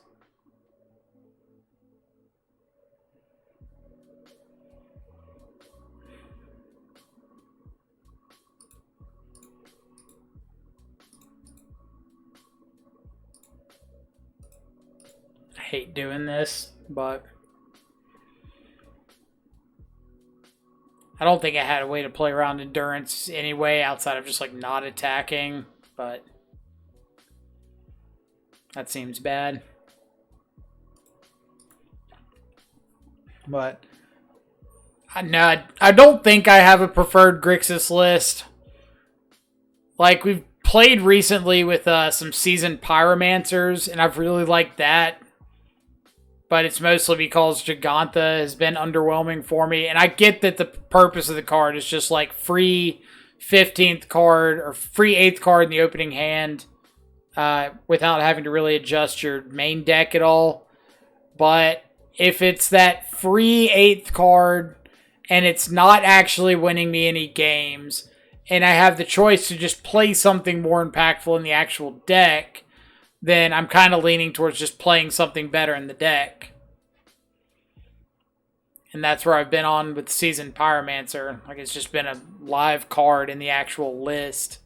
I hate doing this, but... I don't think I had a way to play around Endurance anyway, outside of just, like, not attacking, but... That seems bad. But... No, I don't think I have a preferred Grixis list. Like, we've played recently with some seasoned Pyromancers, and I've really liked that. But it's mostly because Giganta has been underwhelming for me. And I get that the purpose of the card is just like free 15th card or free 8th card in the opening hand without having to really adjust your main deck at all. But if it's that free 8th card and it's not actually winning me any games and I have the choice to just play something more impactful in the actual deck, then I'm kind of leaning towards just playing something better in the deck. And that's where I've been on with Seasoned Pyromancer. Like, it's just been a live card in the actual list.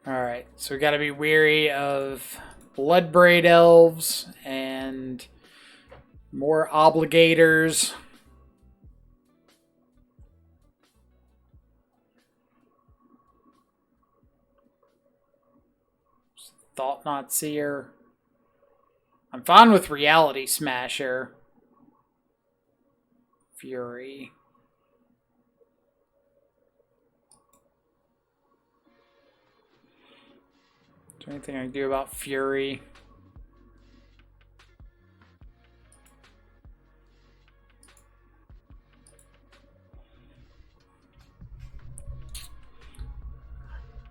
Alright, so we gotta be wary of Bloodbraid Elves and more Obligators. Thought Not Seer. I'm fine with Reality Smasher. Fury. Is there anything I can do about Fury?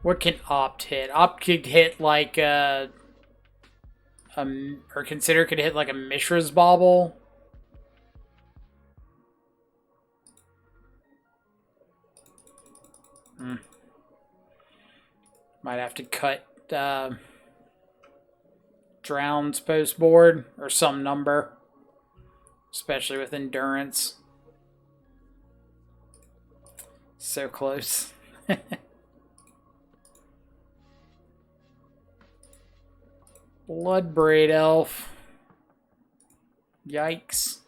What can Opt hit? Opt could hit like or consider could hit like a Mishra's Bauble. Might have to cut Drown's post board or some number, especially with Endurance. So close. Bloodbraid Elf. Yikes.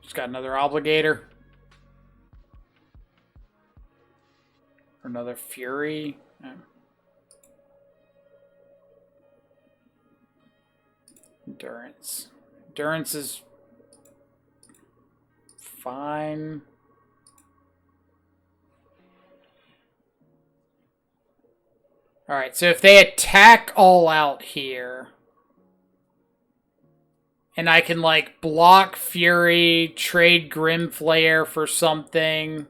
Just got another Obligator. Another Fury. Endurance. Endurance is fine. Alright, so if they attack all out here, and I can, like, block Fury, trade Grim Flayer for something.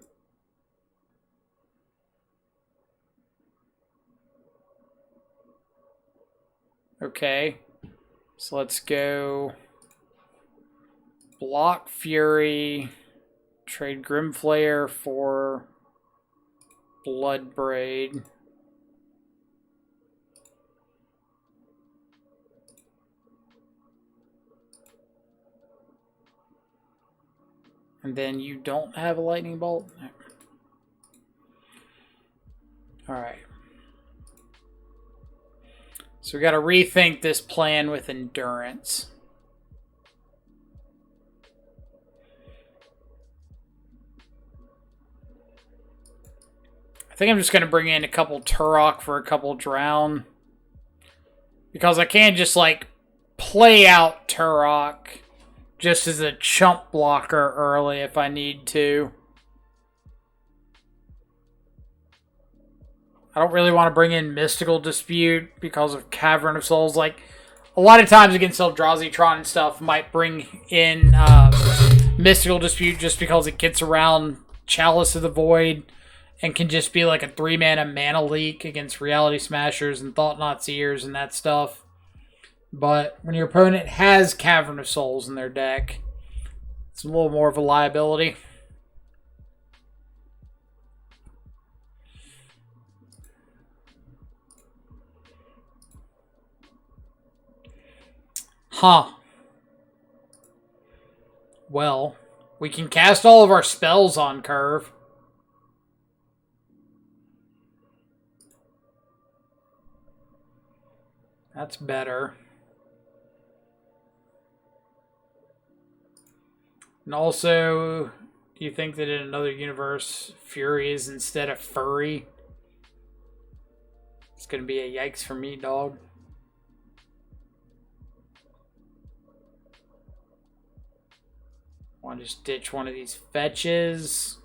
Okay. So let's go block Fury, trade Grim Flayer for Bloodbraid. And then you don't have a lightning bolt? Alright. So we got to rethink this plan with Endurance. I think I'm just going to bring in a couple Turok for a couple Drown. Because I can't just, like, play out Turok just as a chump blocker early if I need to. I don't really want to bring in Mystical Dispute because of Cavern of Souls. Like, a lot of times against Eldrazi Tron and stuff might bring in Mystical Dispute just because it gets around Chalice of the Void and can just be like a 3-mana mana leak against Reality Smashers and Thought-Knot Seers and that stuff. But when your opponent has Cavern of Souls in their deck, it's a little more of a liability. Huh. Well, we can cast all of our spells on curve. That's better. And also, do you think that in another universe, Fury is instead of Furry? It's going to be a yikes for me, dog. Want to just ditch one of these fetches?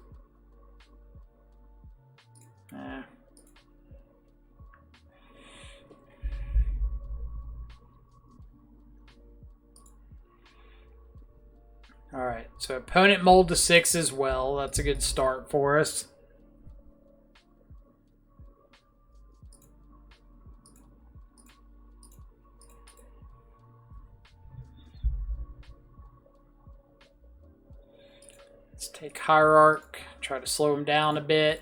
Alright, so opponent mold to 6 as well. That's a good start for us. Let's take Hierarch, try to slow him down a bit.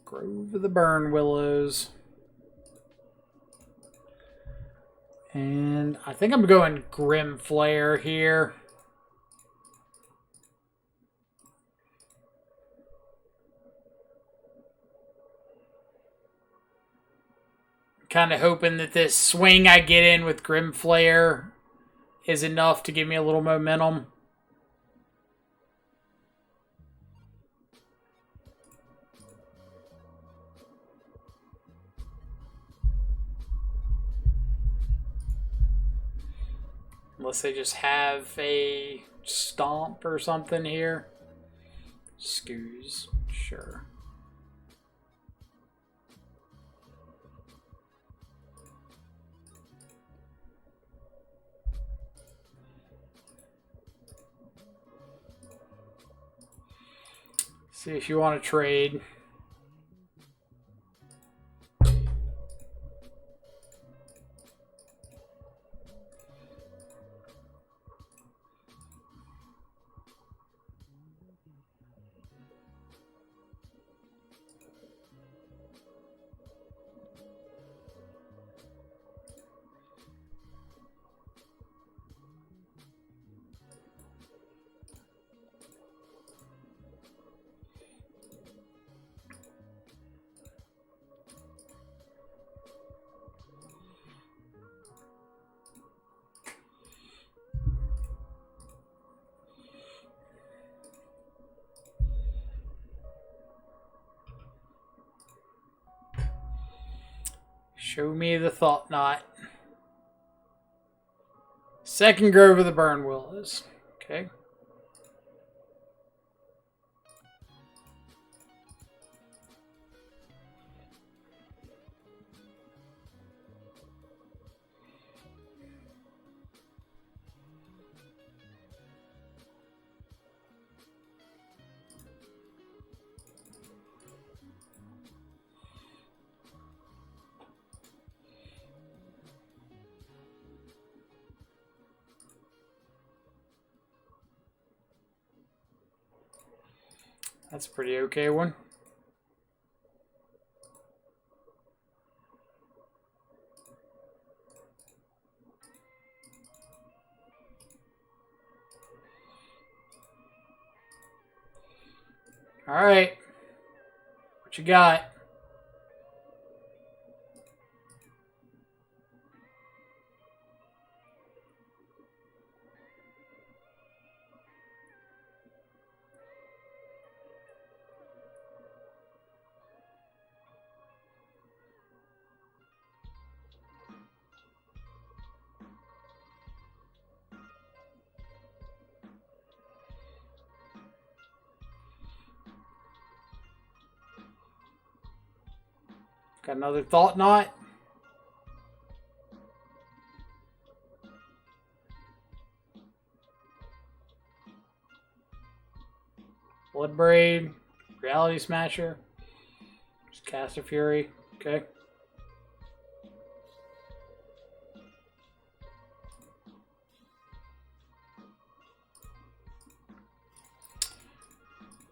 Grove of the Burn Willows. And I think I'm going Grim Flayer here. Kind of hoping that this swing I get in with Grim Flayer is enough to give me a little momentum. Unless they just have a stomp or something here. Scoos. Sure. See if you want to trade. Show me the Thought Knot. Second Grove of the Burn Willows. Okay. That's a pretty okay one. All right. What you got? Got another Thought Knot. Bloodbraid. Reality Smasher. Just Caster Fury. Okay.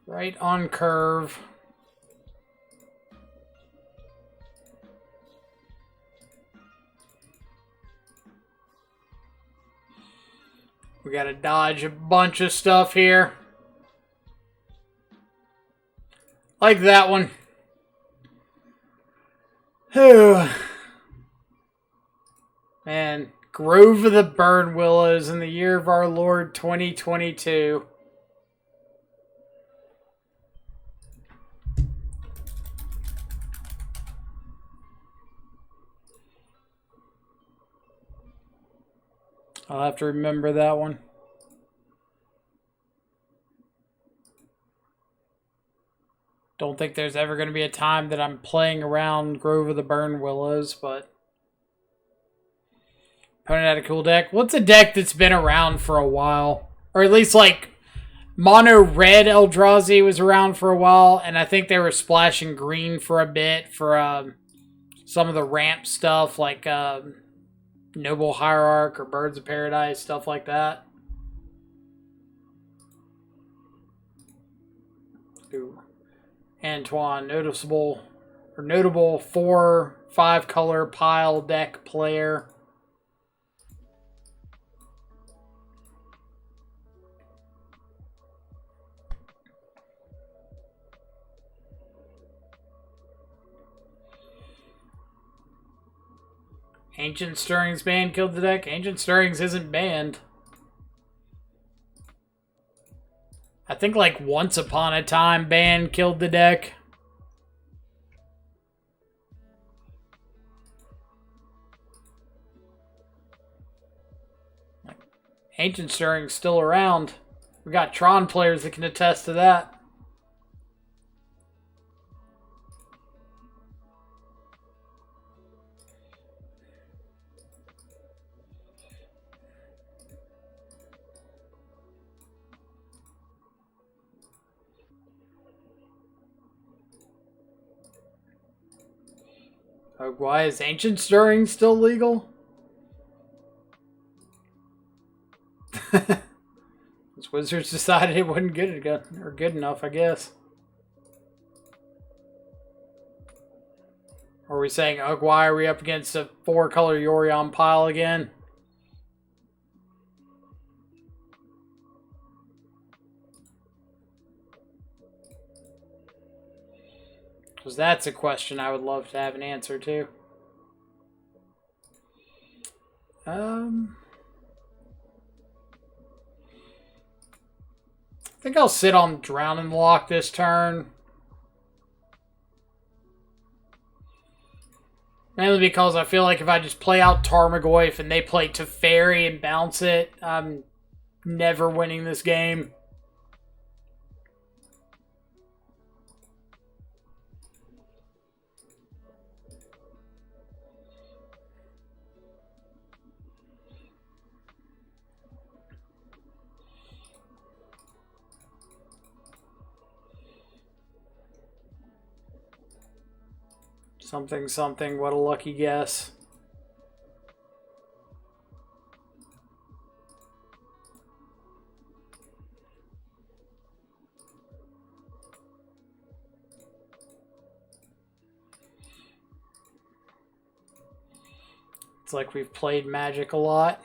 Right on curve. We gotta dodge a bunch of stuff here. Like that one. Whew. Man, Grove of the Burn Willows in the year of our Lord 2022. I'll have to remember that one. Don't think there's ever going to be a time that I'm playing around Grove of the Burn Willows, but opponent had a cool deck. What's a deck that's been around for a while? Or at least like Mono Red Eldrazi was around for a while, and I think they were splashing green for a bit for some of the ramp stuff like Noble Hierarch or Birds of Paradise, stuff like that. Ooh. Antoine, notable 4-5 color pile deck player. Ancient Stirrings ban killed the deck. Ancient Stirrings isn't banned. I think like Once Upon a Time ban killed the deck. Ancient Stirrings still around. We got Tron players that can attest to that. Why is Ancient Stirring still legal? Those Wizards decided it wasn't good enough, I guess. Are we saying, why are we up against a 4-color Yorion pile again? Because that's a question I would love to have an answer to. I think I'll sit on Drowning Lock this turn. Mainly because I feel like if I just play out Tarmogoyf and they play Teferi and bounce it, I'm never winning this game. Something, something, what a lucky guess. It's like we've played Magic a lot.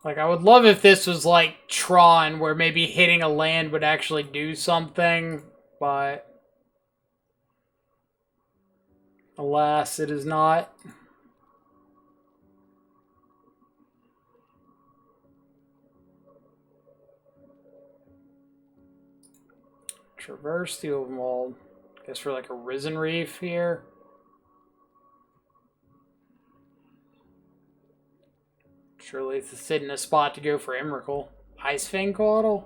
Like, I would love if this was like Tron, where maybe hitting a land would actually do something, but alas, it is not. Traverse the Overwald. Guess for like a Risen Reef here. Surely it's sitting in a spot to go for Emrakul. Ice Fang Coatl?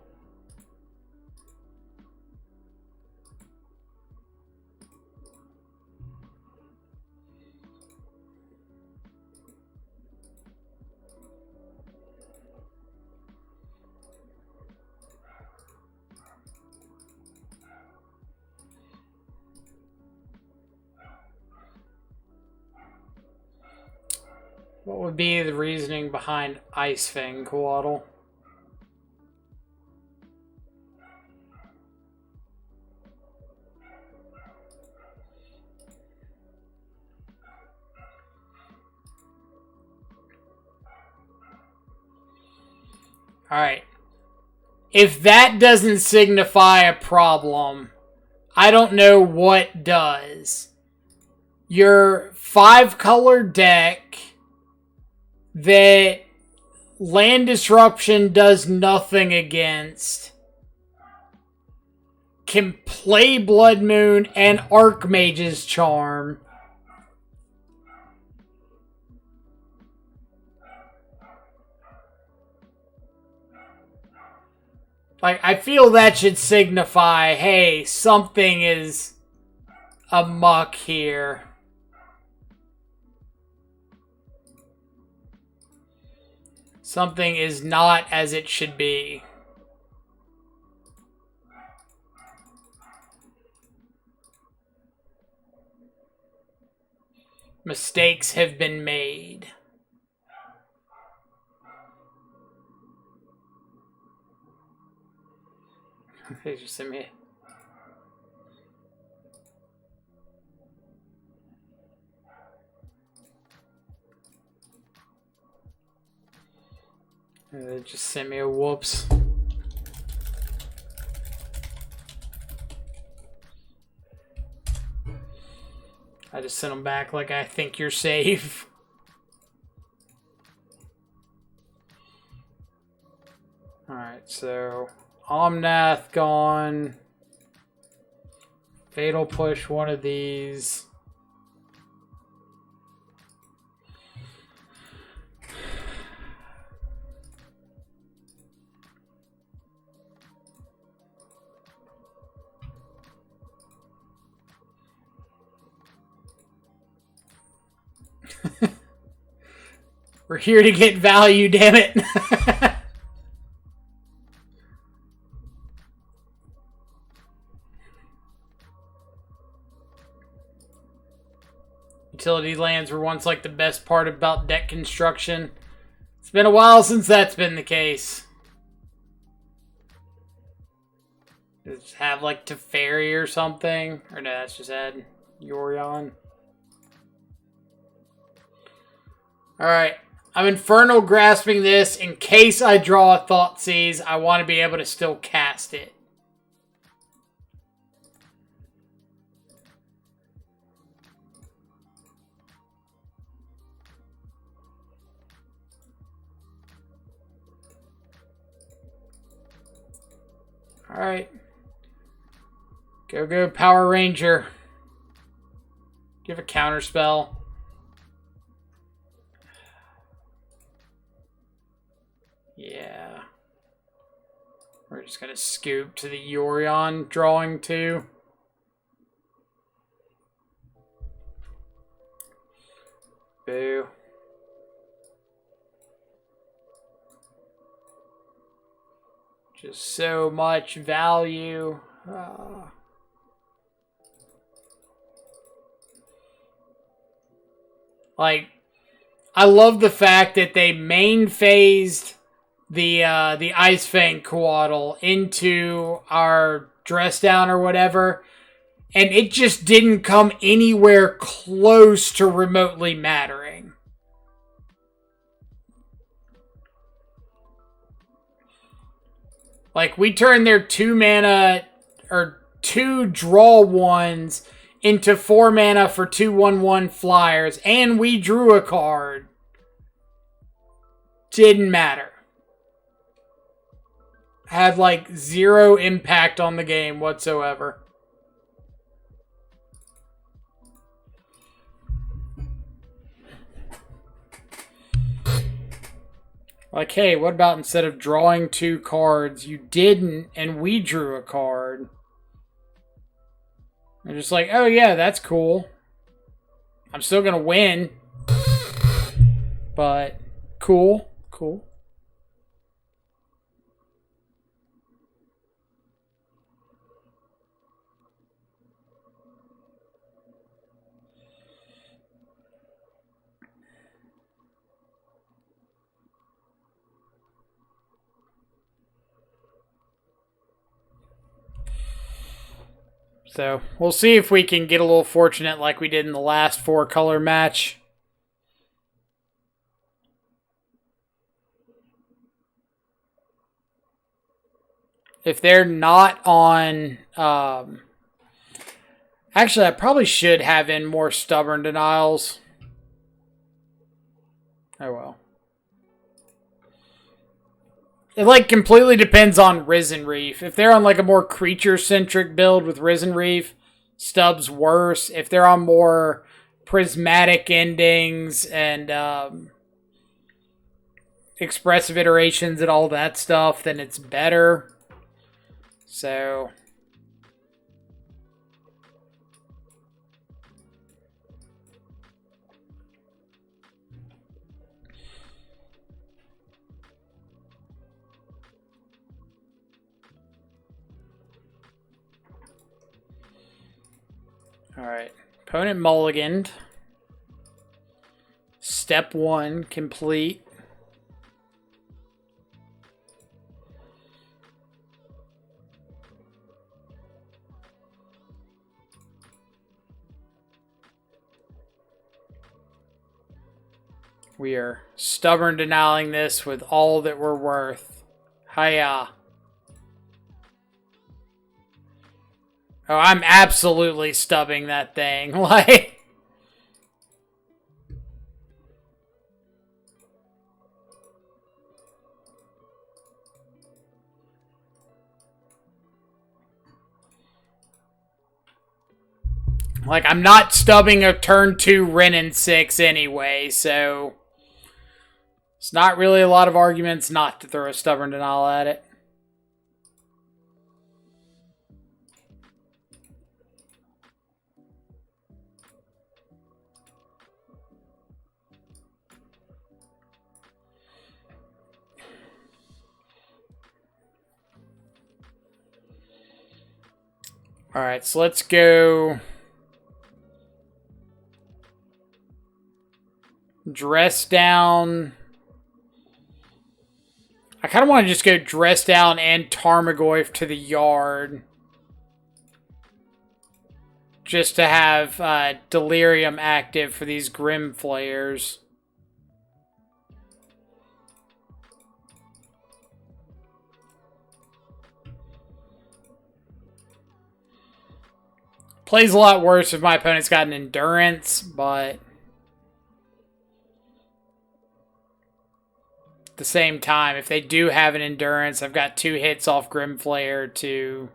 What would be the reasoning behind Ice Fang Coatl? Alright. If that doesn't signify a problem, I don't know what does. Your 5-color deck that land disruption does nothing against can play Blood Moon and Archmage's Charm. Like, I feel that should signify, hey, something is amok here. Something is not as it should be. Mistakes have been made. They just sent me. They just sent me a whoops. I just sent them back like I think you're safe. Alright, so Omnath gone. Fatal Push one of these. We're here to get value, damn it. Utility lands were once like the best part about deck construction. It's been a while since that's been the case. Just have like Teferi or something. Or no, that's just add Yorion. Alright. I'm Infernal Grasping this. In case I draw a Thoughtseize, I want to be able to still cast it. Alright. Go, Power Ranger. Give a counter spell. Yeah. We're just gonna scoop to the Yorion drawing too. Boo. Just so much value. Like, I love the fact that they main phased the Ice Fang Coatl into our dress down or whatever, and it just didn't come anywhere close to remotely mattering. Like, we turned their 2 mana, or 2 draw 1s into 4 mana for 2/1/1 flyers, and we drew a card. Didn't matter. Had, like, 0 impact on the game whatsoever. Like, hey, what about instead of drawing 2 cards, you didn't, and we drew a card? They're just like, oh yeah, that's cool. I'm still gonna win. But, cool. So, we'll see if we can get a little fortunate like we did in the last 4-color match. If they're not on... actually, I probably should have in more Stubborn Denials. Oh well. It, like, completely depends on Risen Reef. If they're on, like, a more creature-centric build with Risen Reef, Stub's worse. If they're on more prismatic endings and expressive iterations and all that stuff, then it's better. So... Alright. Opponent mulliganed. Step 1 complete. We are stubborn denying this with all that we're worth. Hiya. Oh, I'm absolutely stubbing that thing. Like... Like, I'm not stubbing a turn 2 Wrenn and 6 anyway, so... It's not really a lot of arguments not to throw a Stubborn Denial at it. Alright, so let's go dress down. I kind of want to just go dress down and Tarmogoyf to the yard. Just to have Delirium active for these Grim Flayers. Plays a lot worse if my opponent's got an Endurance, but at the same time, if they do have an Endurance, I've got 2 hits off Grim Flayer to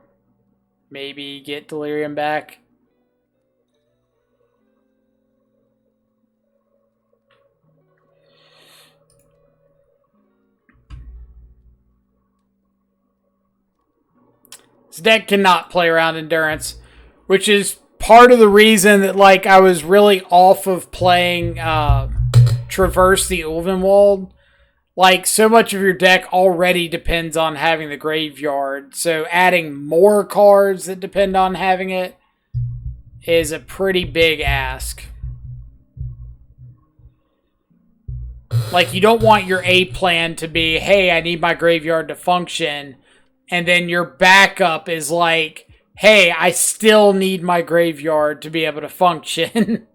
maybe get Delirium back. This deck cannot play around Endurance, which is part of the reason that, like, I was really off of playing Traverse the Ulvenwald. Like, so much of your deck already depends on having the graveyard, so adding more cards that depend on having it is a pretty big ask. Like, you don't want your A plan to be, hey, I need my graveyard to function, and then your backup is like, hey, I still need my graveyard to be able to function.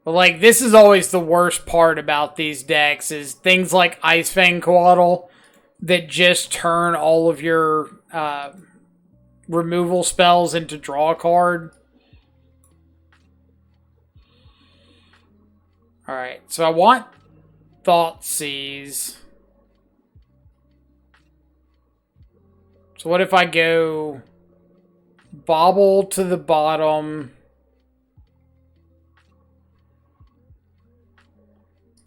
But, like, this is always the worst part about these decks, is things like Ice Fang Coatl that just turn all of your removal spells into draw a card. Alright, so I want Thoughtseize. So what if I go Bobble to the bottom,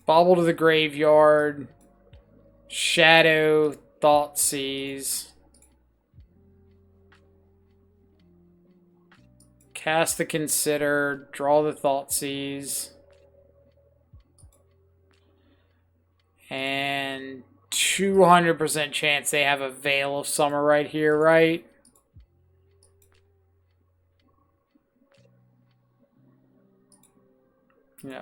Bobble to the graveyard, Shadow, Thoughtseize, cast the Consider, draw the Thoughtseize, and 200% chance they have a Veil of Summer right here, right? Yeah.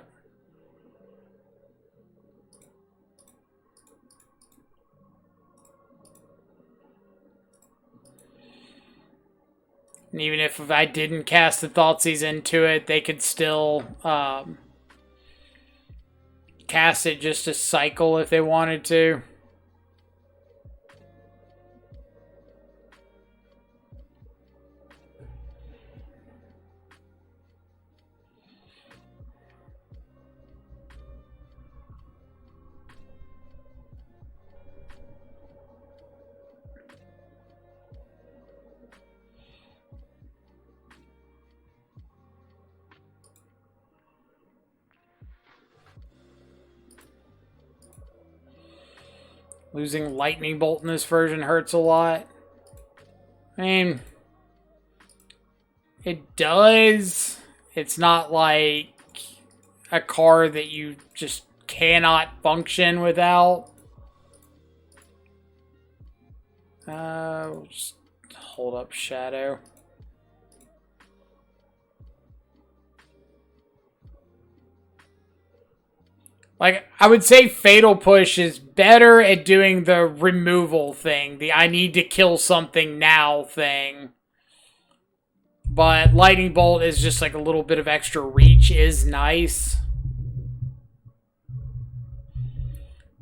And even if I didn't cast the Thoughtseize into it, they could still cast it just to cycle if they wanted to. Losing Lightning Bolt in this version hurts a lot. I mean, it does. It's not like a card that you just cannot function without. We'll just hold up Shadow. Like, I would say Fatal Push is better at doing the removal thing, the I need to kill something now thing. But Lightning Bolt is just like a little bit of extra reach is nice.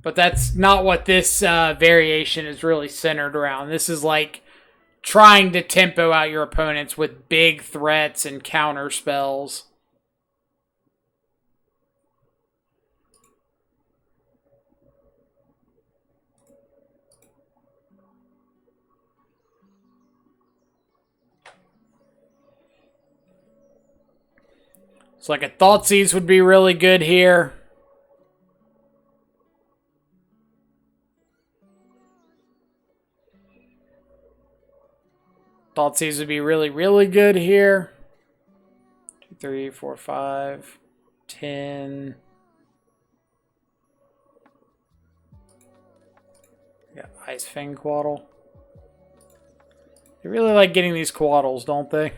But that's not what this variation is really centered around. This is like trying to tempo out your opponents with big threats and counter spells. It's like a Thoughtseize would be really good here. Thoughtseize would be really, really good here. 2, 3, 4, 5, 10. Got Ice Fang Quaddle. They really like getting these Quaddles, don't they?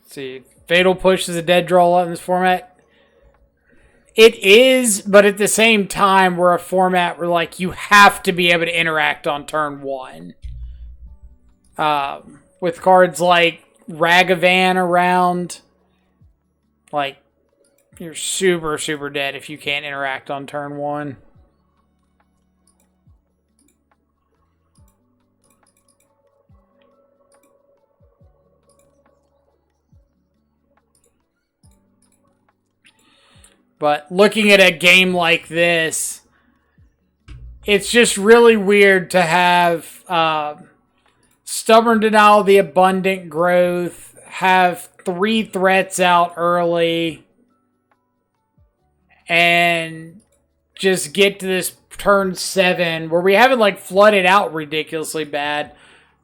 Let's see, Fatal Push is a dead draw lot in this format. It is, but at the same time, we're a format where like you have to be able to interact on turn 1. With cards like Ragavan around, like you're super, super dead if you can't interact on turn 1. But looking at a game like this, it's just really weird to have Stubborn Denial, the Abundant Growth, have 3 threats out early, and just get to this turn 7 where we haven't like flooded out ridiculously bad,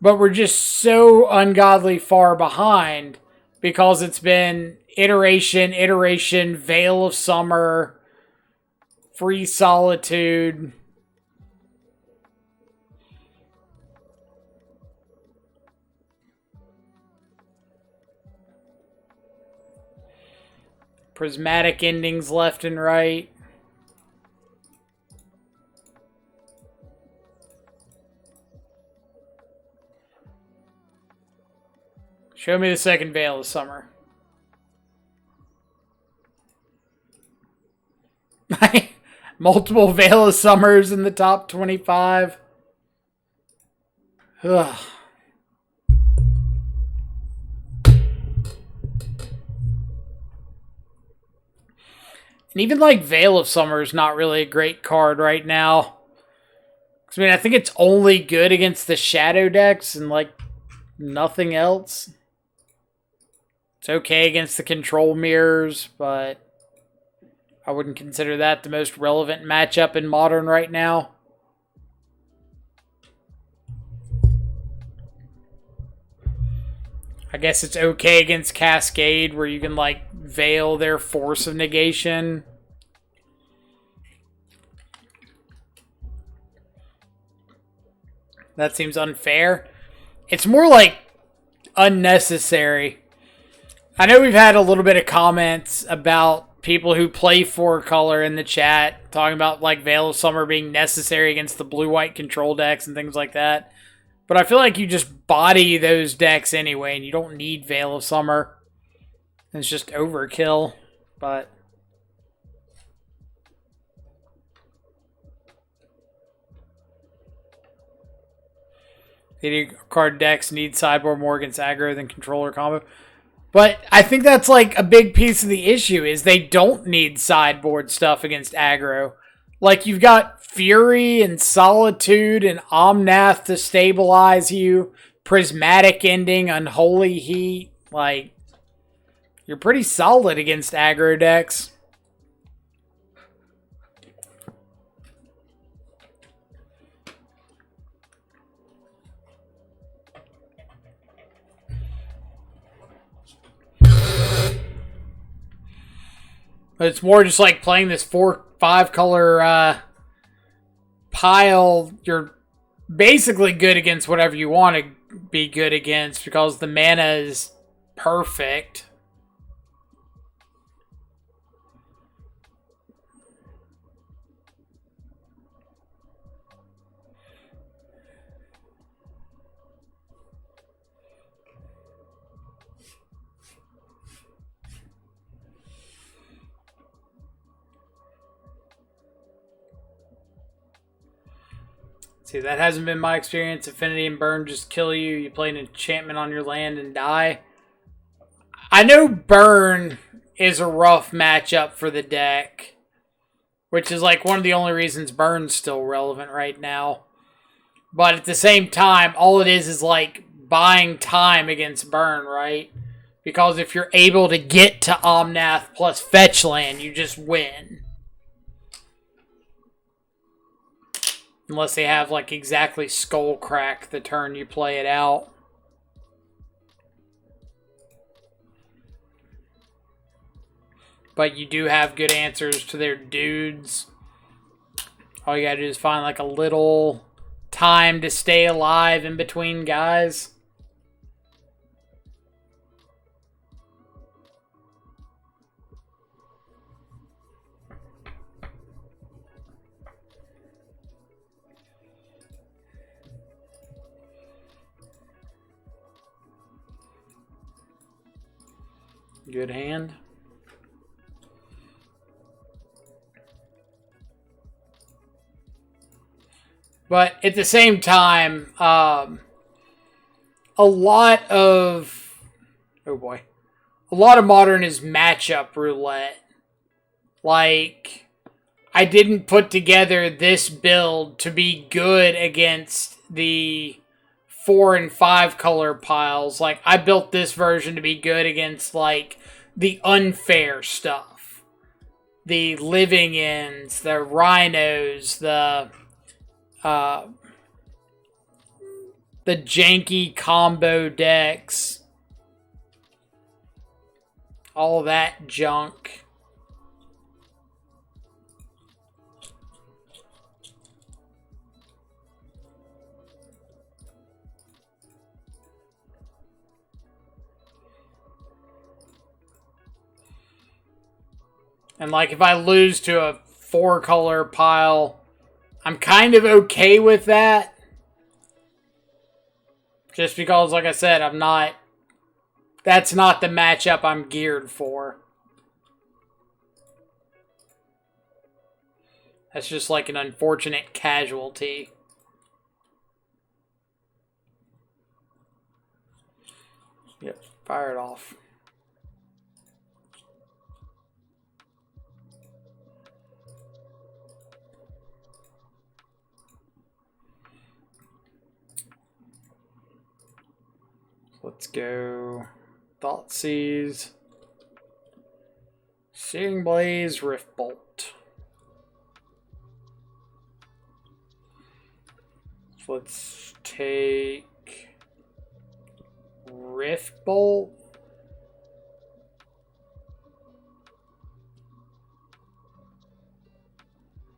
but we're just so ungodly far behind because it's been iteration, Veil of Summer, Free Solitude. Prismatic endings left and right. Show me the second Veil of Summer. Multiple Veil of Summers in the top 25. Ugh. And even like Veil of Summer is not really a great card right now. I mean, I think it's only good against the shadow decks and like nothing else. It's okay against the control mirrors, but I wouldn't consider that the most relevant matchup in Modern right now. I guess it's okay against Cascade, where you can, like, veil their Force of Negation. That seems unfair. It's more, like, unnecessary. I know we've had a little bit of comments about people who play 4-color in the chat, talking about, like, Veil of Summer being necessary against the blue-white control decks and things like that. But I feel like you just body those decks anyway, and you don't need Veil of Summer. It's just overkill, but... Hitting card decks need sideboard more against aggro than controller combo. But I think that's like a big piece of the issue, is they don't need sideboard stuff against aggro. Like, you've got Fury and Solitude and Omnath to stabilize you. Prismatic Ending, Unholy Heat. Like, you're pretty solid against aggro decks. But it's more just like playing this 4-5 color pile. You're basically good against whatever you want to be good against because the mana is perfect. See, that hasn't been my experience. Affinity and Burn just kill you. You play an enchantment on your land and die. I know Burn is a rough matchup for the deck, which is like one of the only reasons Burn's still relevant right now. But at the same time, all it is like buying time against Burn, right? Because if you're able to get to Omnath plus fetch land, you just win. Unless they have, like, exactly Skullcrack the turn you play it out. But you do have good answers to their dudes. All you gotta do is find, like, a little time to stay alive in between guys. Good hand. But at the same time, a lot of Modern is matchup roulette. Like, I didn't put together this build to be good against the 4 and 5 color piles. Like, I built this version to be good against, like, the unfair stuff. The living ends, the rhinos, the janky combo decks. All that junk. And, like, if I lose to a 4-color pile, I'm kind of okay with that. Just because, like I said, that's not the matchup I'm geared for. That's just like an unfortunate casualty. Yep, fire it off. Let's go Thoughtseize, Searing Blaze, Rift Bolt. So let's take Rift Bolt.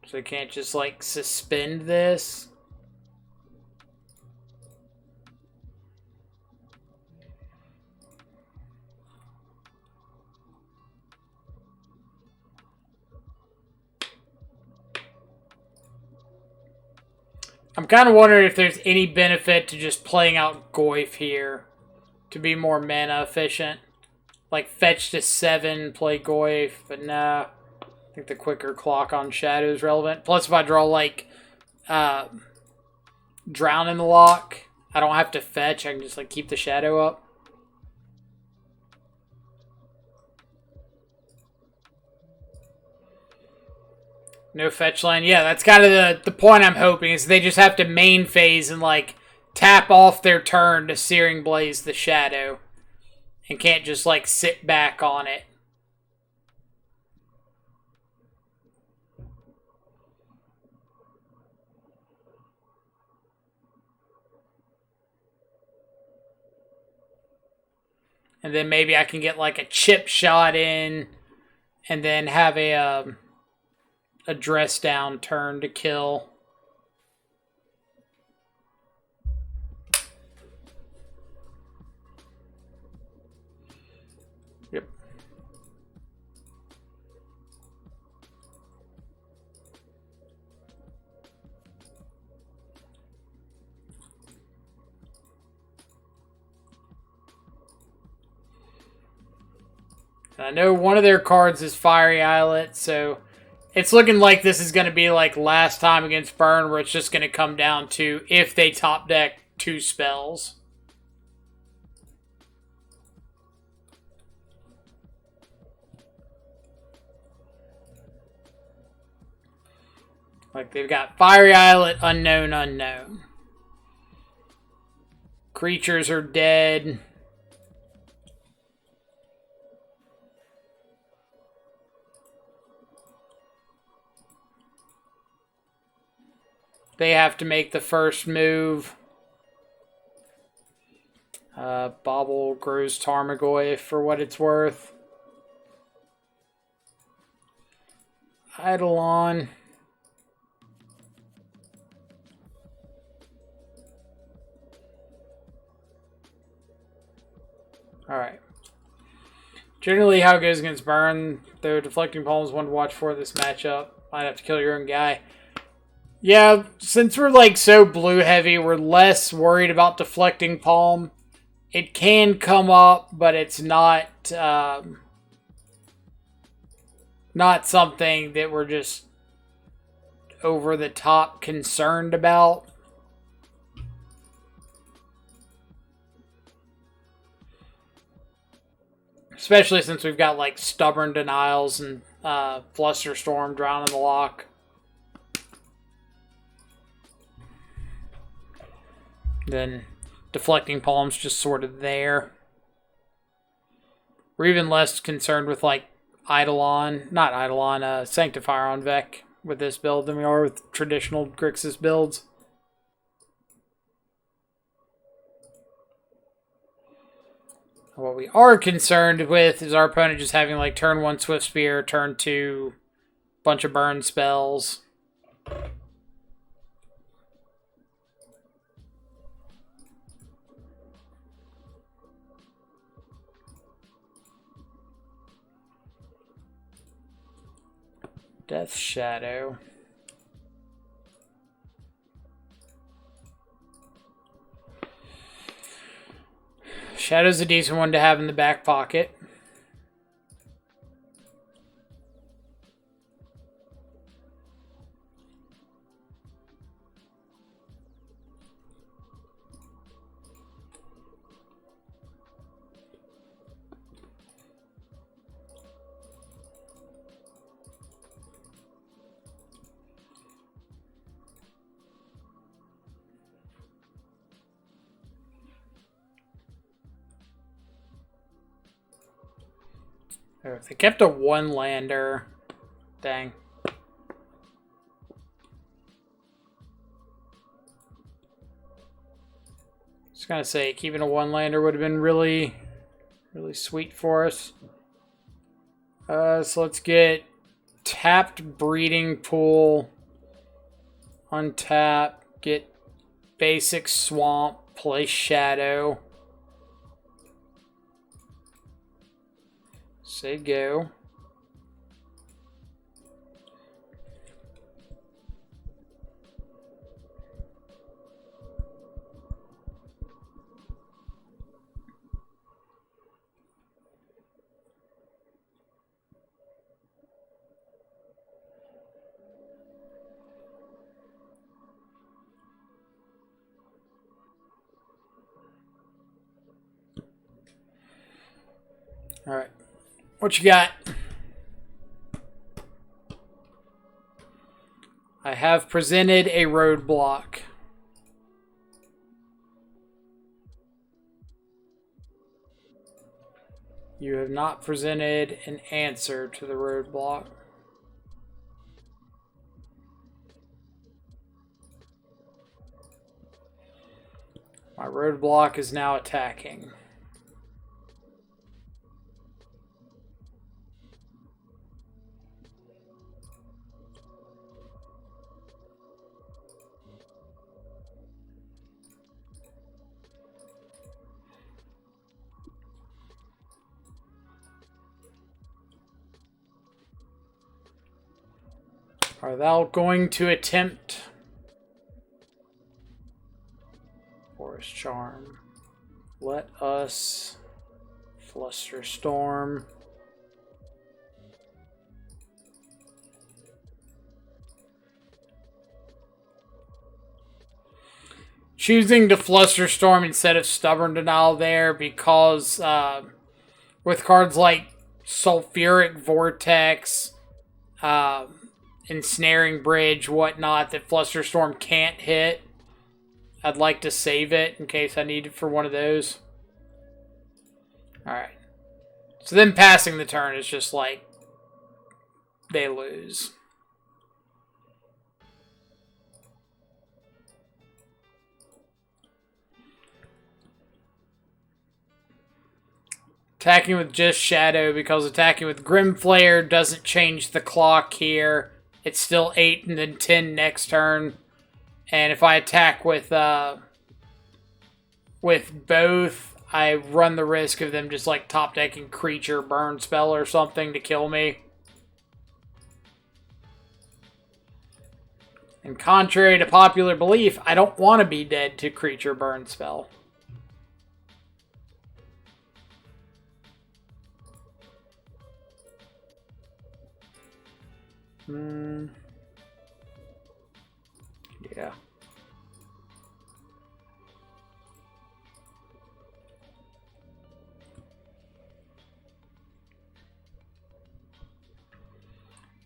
So I can't just like suspend this. I'm kind of wondering if there's any benefit to just playing out Goyf here to be more mana efficient. Like, fetch to 7, play Goyf, but nah. I think the quicker clock on Shadow is relevant. Plus, if I draw, like, Drown in the Lock, I don't have to fetch. I can just, like, keep the Shadow up. No fetch land. Yeah, that's kind of the point I'm hoping, is they just have to main phase and, like, tap off their turn to Searing Blaze the Shadow. And can't just, like, sit back on it. And then maybe I can get, like, a chip shot in and then have a dress down turn to kill. Yep. I know one of their cards is Fiery Islet, so It's looking like this is going to be like last time against Burn, where it's just going to come down to if they top deck 2 spells. Like, they've got Fiery Islet, Unknown, Unknown. Creatures are dead. They have to make the first move. Bobble grows Tarmogoyf for what it's worth. Eidolon. Alright. Generally, how it goes against Burn, though Deflecting Palm is one to watch for this matchup. Might have to kill your own guy. Yeah, since we're like so blue heavy, we're less worried about Deflecting Palm. It can come up, but it's not not something that we're just over the top concerned about. Especially since we've got like Stubborn Denials and Flusterstorm drowning the lock. Then Deflecting Palm's just sort of there. We're even less concerned with like Sanctifier on Vec with this build than we are with traditional Grixis builds. What we are concerned with is our opponent just having like turn 1 Swift Spear, turn 2 bunch of burn spells. Death Shadow. Shadow's a decent one to have in the back pocket. Oh, if they kept a 1-lander, dang. Just gonna say, keeping a 1-lander would have been really sweet for us. So let's get tapped Breeding Pool, untap, get basic Swamp, play Shadow. Say go. All right. What you got? I have presented a roadblock. You have not presented an answer to the roadblock. My roadblock is now attacking. Are thou going to attempt Forest Charm? Let us Flusterstorm. choosing to Flusterstorm instead of Stubborn Denial there because with cards like Sulfuric Vortex, Ensnaring Bridge, whatnot, that Flusterstorm can't hit, I'd like to save it in case I need it for one of those. Alright. So then passing the turn is just like, they lose. Attacking with just Shadow because attacking with Grim Flayer doesn't change the clock here. It's still 8 and then 10 next turn. And if I attack with both, I run the risk of them just like top decking Creature Burn Spell or something to kill me. And contrary to popular belief, I don't want to be dead to Creature Burn Spell. Yeah.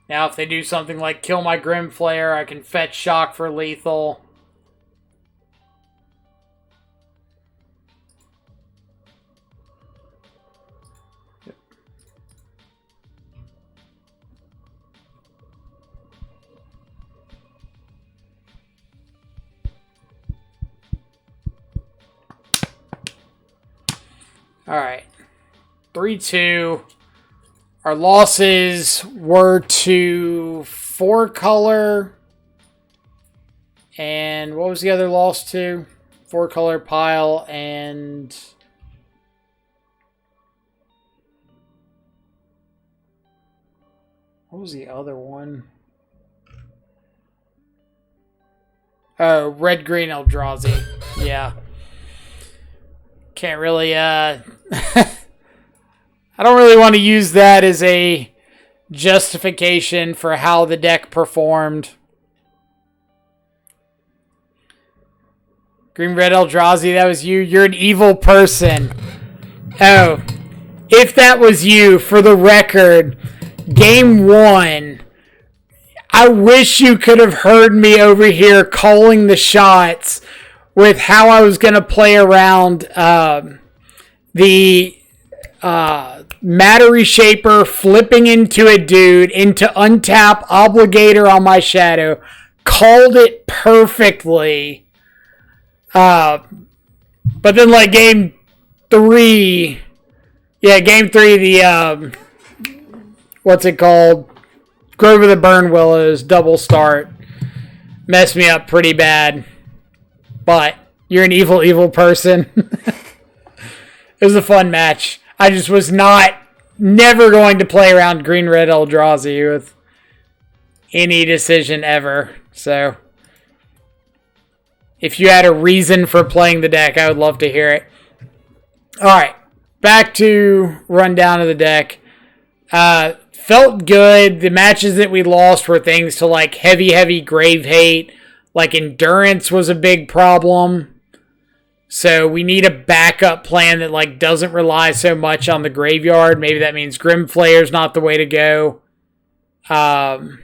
Now if they do something like kill my Grim Flayer, I can fetch Shock for lethal. Alright. 3-2. Our losses were to 4-color. And what was the other loss to? 4-color pile and... what was the other one? Oh, red-green Eldrazi. Yeah. Can't really, I don't really want to use that as a justification for how the deck performed. Green-red Eldrazi, that was you. You're an evil person. Oh, if that was you, for the record, Game 1, I wish you could have heard me over here calling the shots with how I was going to play around the Matter Reshaper flipping into a dude, into untap Obligator on my Shadow. Called it perfectly. But then like Game 3, the, what's it called? Grove of the Burn Willows, double start. Messed me up pretty bad. But you're an evil, evil person. It was a fun match. I just was never going to play around green-red Eldrazi with any decision ever. So, if you had a reason for playing the deck, I would love to hear it. Alright, back to rundown of the deck. Felt good. The matches that we lost were things to like heavy Grave Hate. Like Endurance was a big problem. So we need a backup plan that like doesn't rely so much on the graveyard. Maybe that means Grim Flayer's not the way to go. Other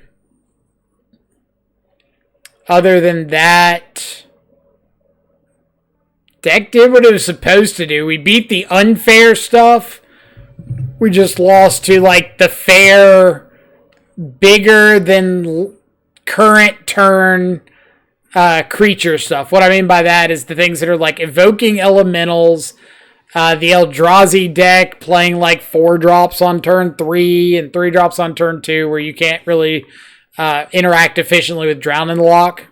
than that, deck did what it was supposed to do. We beat the unfair stuff. We just lost to like the fair, bigger than current turn creature stuff. What I mean by that is the things that are like evoking elementals, the Eldrazi deck playing like 4 drops on turn 3 and 3 drops on turn 2 where you can't really interact efficiently with Drown in the Lock.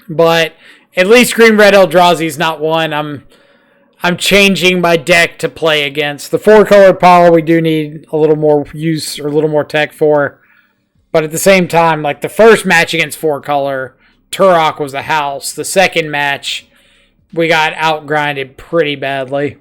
But at least green-red Eldrazi is not one I'm changing my deck to play against. The 4-color power we do need a little more use or a little more tech for. But at the same time, like the first match against 4-color, Turok was a house. The second match, we got outgrinded pretty badly.